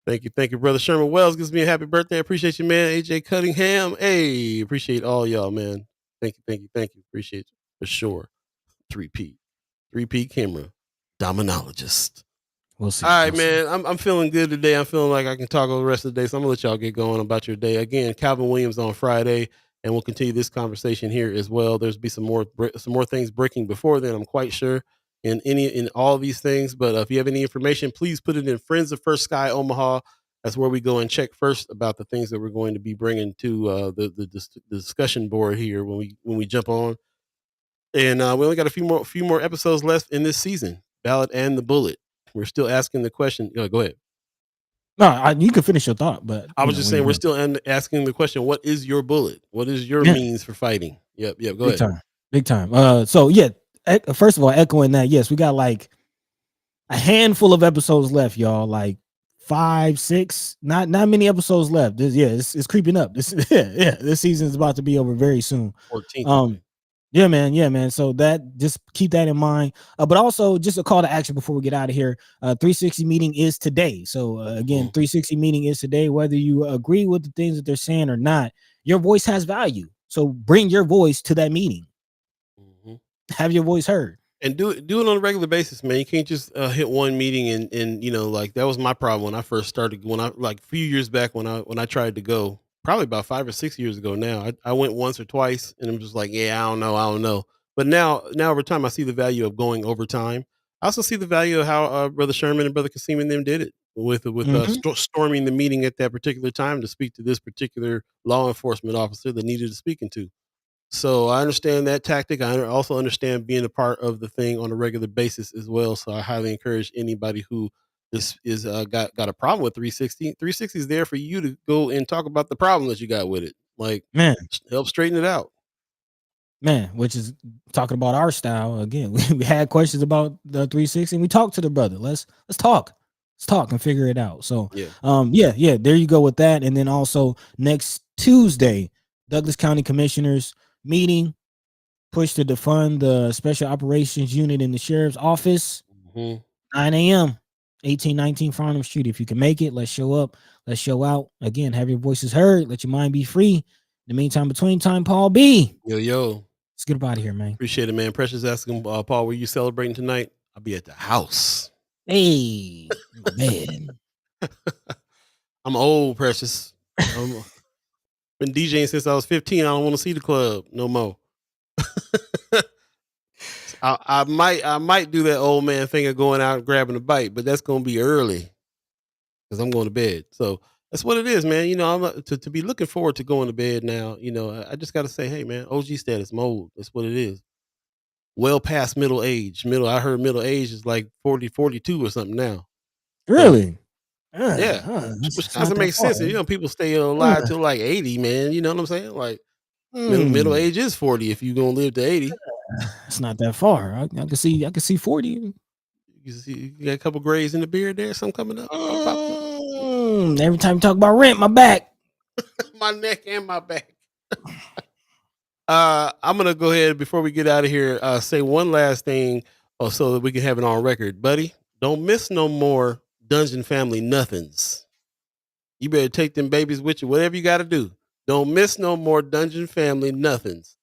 Thank you, brother. Sherman Wells gives me a happy birthday. I appreciate you, man. AJ Cunningham. Hey, appreciate all y'all, man. Thank you. Appreciate you for sure. 3P camera, dominologist. We'll see. All right, man. I'm feeling good today. I'm feeling like I can talk over the rest of the day. So I'm gonna let y'all get going about your day. Again, Calvin Williams on Friday, and we'll continue this conversation here as well. There's be some more things breaking before then, I'm quite sure, in all of these things. But if you have any information, please put it in Friends of First Sky Omaha. That's where we go and check first about the things that we're going to be bringing to the discussion board here when we jump on. And we only got a few more episodes left in this season. Ballot and the Bullet. We're still asking the question. Go ahead. No, you can finish your thought, but I was just saying we're still asking the question: what is your bullet? What is your means for fighting? Yep. Go ahead. Big time. So yeah, first of all, echoing that, yes, we got like a handful of episodes left, y'all. Like 5, 6, not many episodes left. It's creeping up. This season is about to be over very soon. 14th. Yeah, man. So that, just keep that in mind. But also, just a call to action before we get out of here. 360 meeting is today. So again, 360 meeting is today. Whether you agree with the things that they're saying or not, your voice has value. So bring your voice to that meeting. Have your voice heard. And do it on a regular basis, man. You can't just hit one meeting and like that was my problem when I first started. When I like a few years back when I tried to go, probably about 5 or 6 years ago now. I went once or twice and I'm just like, yeah, I don't know. But now over time, I see the value of going over time. I also see the value of how Brother Sherman and Brother Kasim and them did it with storming the meeting at that particular time to speak to this particular law enforcement officer that needed to speaking to. So I understand that tactic. I also understand being a part of the thing on a regular basis as well. So I highly encourage anybody who is got a problem with 360. 360 is there for you to go and talk about the problem that you got with it. Like, man, help straighten it out. Man, which is talking about our style again. We had questions about the 360 and we talked to the brother. Let's talk and figure it out. So there you go with that. And then also next Tuesday, Douglas County Commissioners meeting, push to defund the special operations unit in the sheriff's office. 9 a.m. 1819 Farnham Street. If you can make it, let's show up. Let's show out. Again, have your voices heard. Let your mind be free. In the meantime, between time, Paul B. Yo. Let's get up out of here, man. Appreciate it, man. Precious asking Paul, were you celebrating tonight? I'll be at the house. Hey, man. I'm old, Precious. Been DJing since I was 15. I don't want to see the club no more. I might do that old man thing of going out and grabbing a bite, but that's gonna be early because I'm going to bed. So that's what it is, man. I'm to be looking forward to going to bed now. I just got to say, hey, man, OG status, I'm old. That's what it is. Well past middle age. I heard middle age is like 40, 42 or something now. Really? Yeah, which doesn't make sense. People stay alive till like 80, man. You know what I'm saying? Like middle age is 40 if you're gonna live to 80. It's not that far. I can see 40. You got a couple grays in the beard there. Something coming up. Every time you talk about rent, my back, my neck, and my back. I'm gonna go ahead before we get out of here. Say one last thing, so that we can have it on record, buddy. Don't miss no more Dungeon Family nothings. You better take them babies with you. Whatever you got to do. Don't miss no more Dungeon Family nothings.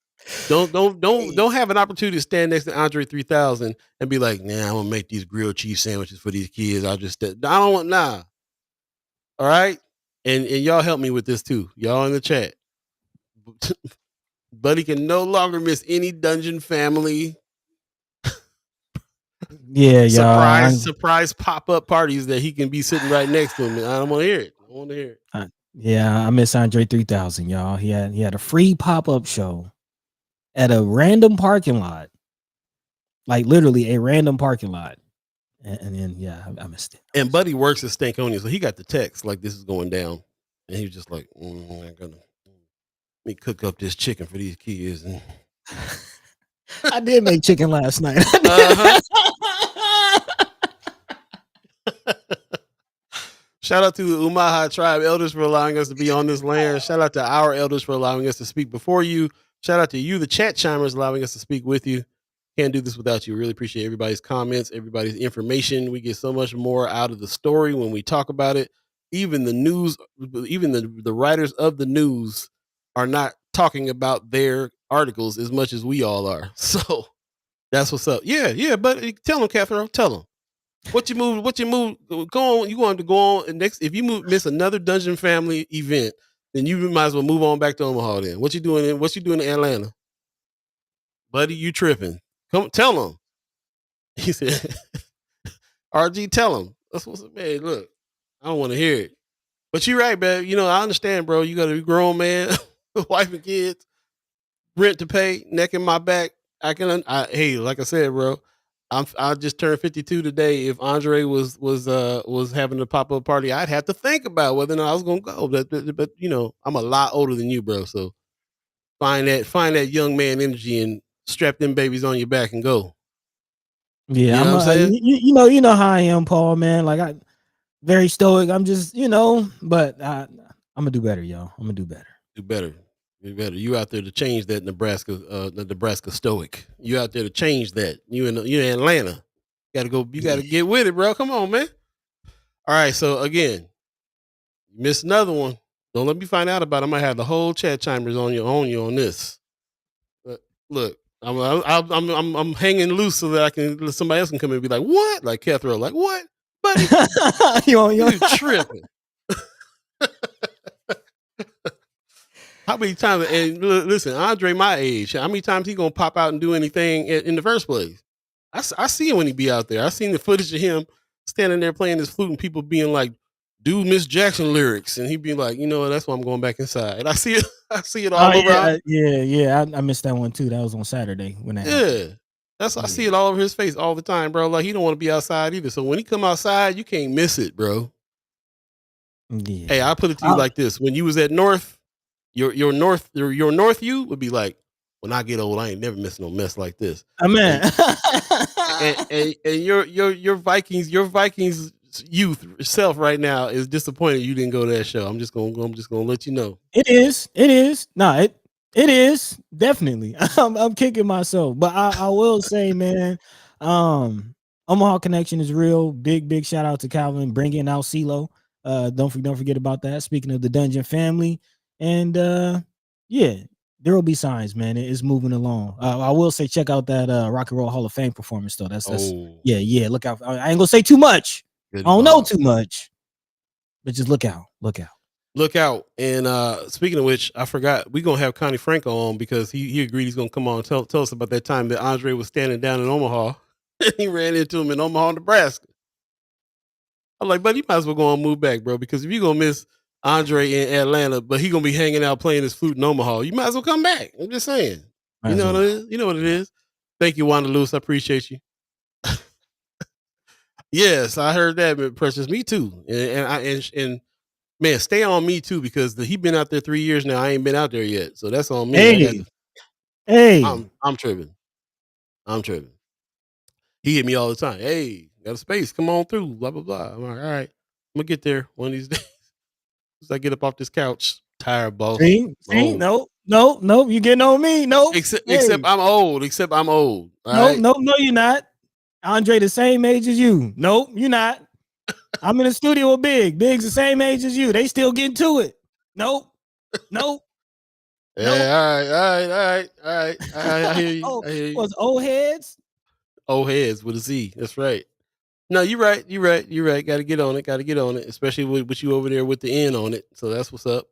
Don't have an opportunity to stand next to Andre 3000 and be like, nah, I'm gonna make these grilled cheese sandwiches for these kids. I don't want All right, and y'all help me with this too. Y'all in the chat. Buddy can no longer miss any Dungeon Family. Yeah, surprise pop-up parties that he can be sitting right next to him. I don't want to hear it. I miss Andre 3000, y'all. He had a free pop-up show at a random parking lot, like literally a random parking lot. And then I missed it. And Buddy works at Stankonia, so he got the text like this is going down, and he was just like, "I'm gonna let me cook up this chicken for these kids." And I did make chicken last night. Shout out to the Omaha tribe elders for allowing us to be on this land. Shout out to our elders for allowing us to speak before you. Shout out to you, the chat chimers, allowing us to speak with you. Can't do this without you. Really appreciate everybody's comments, everybody's information. We get so much more out of the story when we talk about it. Even the news, even the writers of the news are not talking about their articles as much as we all are. So that's what's up. Yeah. But tell them, Cathro, tell them. What you move? Go on. You want to go on next? If you miss another Dungeon Family event, then you might as well move on back to Omaha. Then what you doing in Atlanta, buddy? You tripping? Come tell them. He said, "RG, tell him." That's what's up, man. Look, I don't want to hear it, but you're right, man. I understand, bro. You got to be grown, man, wife and kids, rent to pay, neck in my back. Hey, like I said, bro. I just turned 52 today. If Andre was having a pop-up party, I'd have to think about whether or not I was gonna go. But I'm a lot older than you, bro. So find that young man energy and strap them babies on your back and go. Yeah, you know what I'm saying? You know how I am, Paul, man. Like very stoic. I'm just, but I'm gonna do better, y'all. I'm gonna do better. Do better. Do better. You out there to change that the Nebraska stoic. You out there to change that. You in Atlanta. Gotta go. You gotta get with it, bro. Come on, man. All right. So again, you missed another one. Don't let me find out about it. I might have the whole chat chimers on you on this. But look, I'm hanging loose so that somebody else can come in and be like, what? Like Cathro, like what? Buddy, you tripping. How many times? And listen, Andre, my age. How many times he gonna pop out and do anything in the first place? I see him when he be out there. I seen the footage of him standing there playing his flute and people being like, "Do Miss Jackson lyrics," and he be like, "You know what? That's why I'm going back inside." And I see it. I see it all over. Yeah. I missed that one too. That was on Saturday when that. Yeah, I see it all over his face all the time, bro. Like he don't want to be outside either. So when he come outside, you can't miss it, bro. Yeah. Hey, I put it to you like this: when you was at North. Your North you would be like, when I get old, I ain't never missing no mess like this. Man. And your Vikings youth self right now is disappointed you didn't go to that show. I'm just gonna let you know. It is. No, it is definitely. I'm kicking myself, but I will say, man, Omaha connection is real. Big shout out to Calvin bringing out CeeLo. Don't forget about that. Speaking of the Dungeon family. And yeah, there will be signs, man. It's moving along. I will say, check out that Rock and Roll Hall of Fame performance, though. That's yeah. Look out! I ain't gonna say too much. I don't know too much, but just look out. And speaking of which, I forgot we're gonna have Connie Franco on because he agreed he's gonna come on and tell us about that time that Andre was standing down in Omaha and he ran into him in Omaha, Nebraska. I'm like, buddy, you might as well go on and move back, bro, because if you're gonna miss Andre in Atlanta, but he gonna be hanging out playing his flute in Omaha, you might as well come back. I'm just saying. You know what it is? You know what it is. Thank you, Wanda Lewis. I appreciate you. Yes, I heard that, Precious. Me too. And man, stay on me too, because he been out there 3 years now. I ain't been out there yet. So that's on me. Hey. I'm tripping. He hit me all the time. Hey, got a space. Come on through. Blah, blah, blah. I'm like, all right. I'm gonna get there one of these days. As I get up off this couch, tired, boss. See? No, you getting on me. No, except I'm old. No, you're not. Andre the same age as you. No, you're not. I'm in the studio with Big. Big's the same age as you. They still getting to it. Nope. Yeah, all right. I hear you. What's old heads? Old heads with a Z. That's right. No, you're right. Got to get on it. Especially with you over there with the N on it. So that's what's up.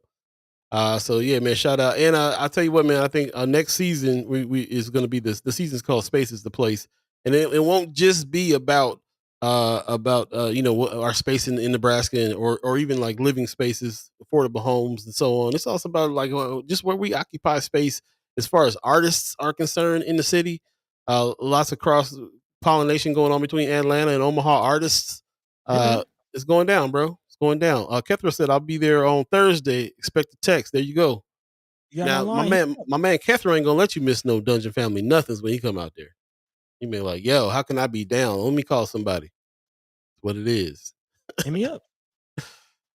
So yeah, man, shout out. And I'll tell you what, man, I think next season we is going to be this. The season's called Space is the Place. And it won't just be about our space in Nebraska or even like living spaces, affordable homes and so on. It's also about like just where we occupy space as far as artists are concerned in the city. Lots of cross pollination going on between Atlanta and Omaha artists. It's going down, bro. It's going down. Kethra said I'll be there on Thursday. Expect a text. There you go. Now my man Kethra ain't gonna let you miss no Dungeon Family nothings when he come out there. He be like, yo, how can I be down? Let me call somebody. That's what it is. Hit me up.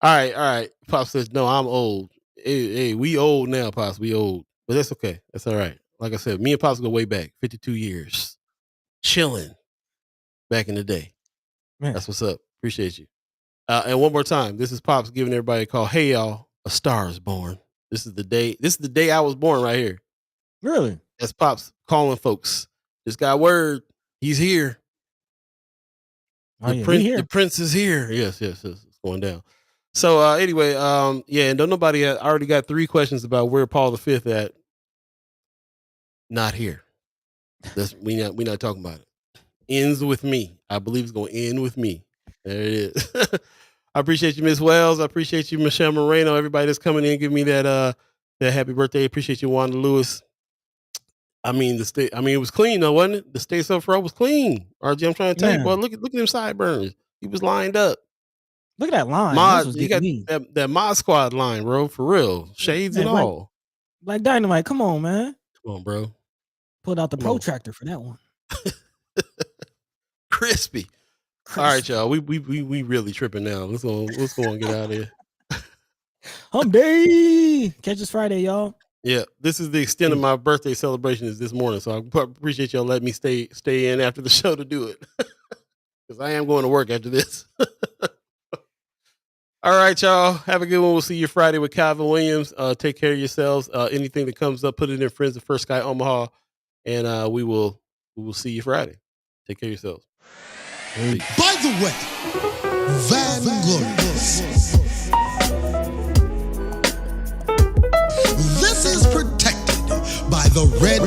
All right. Pop says, no, I'm old. Hey, we old now, Pops. We old. But that's okay. That's all right. Like I said, me and Pops go way back. 52 years. Chilling. Back in the day. Man. That's what's up. Appreciate you. And one more time, this is Pops giving everybody a call. Hey, y'all, a star is born. This is the day I was born right here. Really? That's Pops calling folks. Just got word. He's here. The prince is here. Yes. It's going down. So anyway, and don't nobody I already got 3 questions about where Paul V at. Not here. We not talking about it. Ends with me. I believe it's going to end with me. There it is. I appreciate you, Miss Wells. I appreciate you, Michelle Moreno. Everybody that's coming in, give me that happy birthday. Appreciate you, Wanda Lewis. I mean, it was clean though, wasn't it? The Stay Self Row was clean. RG, I'm trying to tell you, boy, look at them sideburns. He was lined up. Look at that line. You got that Mod Squad line, bro, for real. Shades and all. Like Dynamite, come on, man. Come on, bro. Pulled out the protractor for that one. Crispy. All right, y'all. We really tripping now. Let's go and get out of here. Hump day. Catch us Friday, y'all. Yeah, this is the extent of my birthday celebration is this morning, so I appreciate y'all letting me stay in after the show to do it, because I am going to work after this. All right, y'all. Have a good one. We'll see you Friday with Calvin Williams. Take care of yourselves. Anything that comes up, put it in Friends of First Sky Omaha, and we will see you Friday. Take care of yourselves. By the way, Van Glorious. This is protected by the Red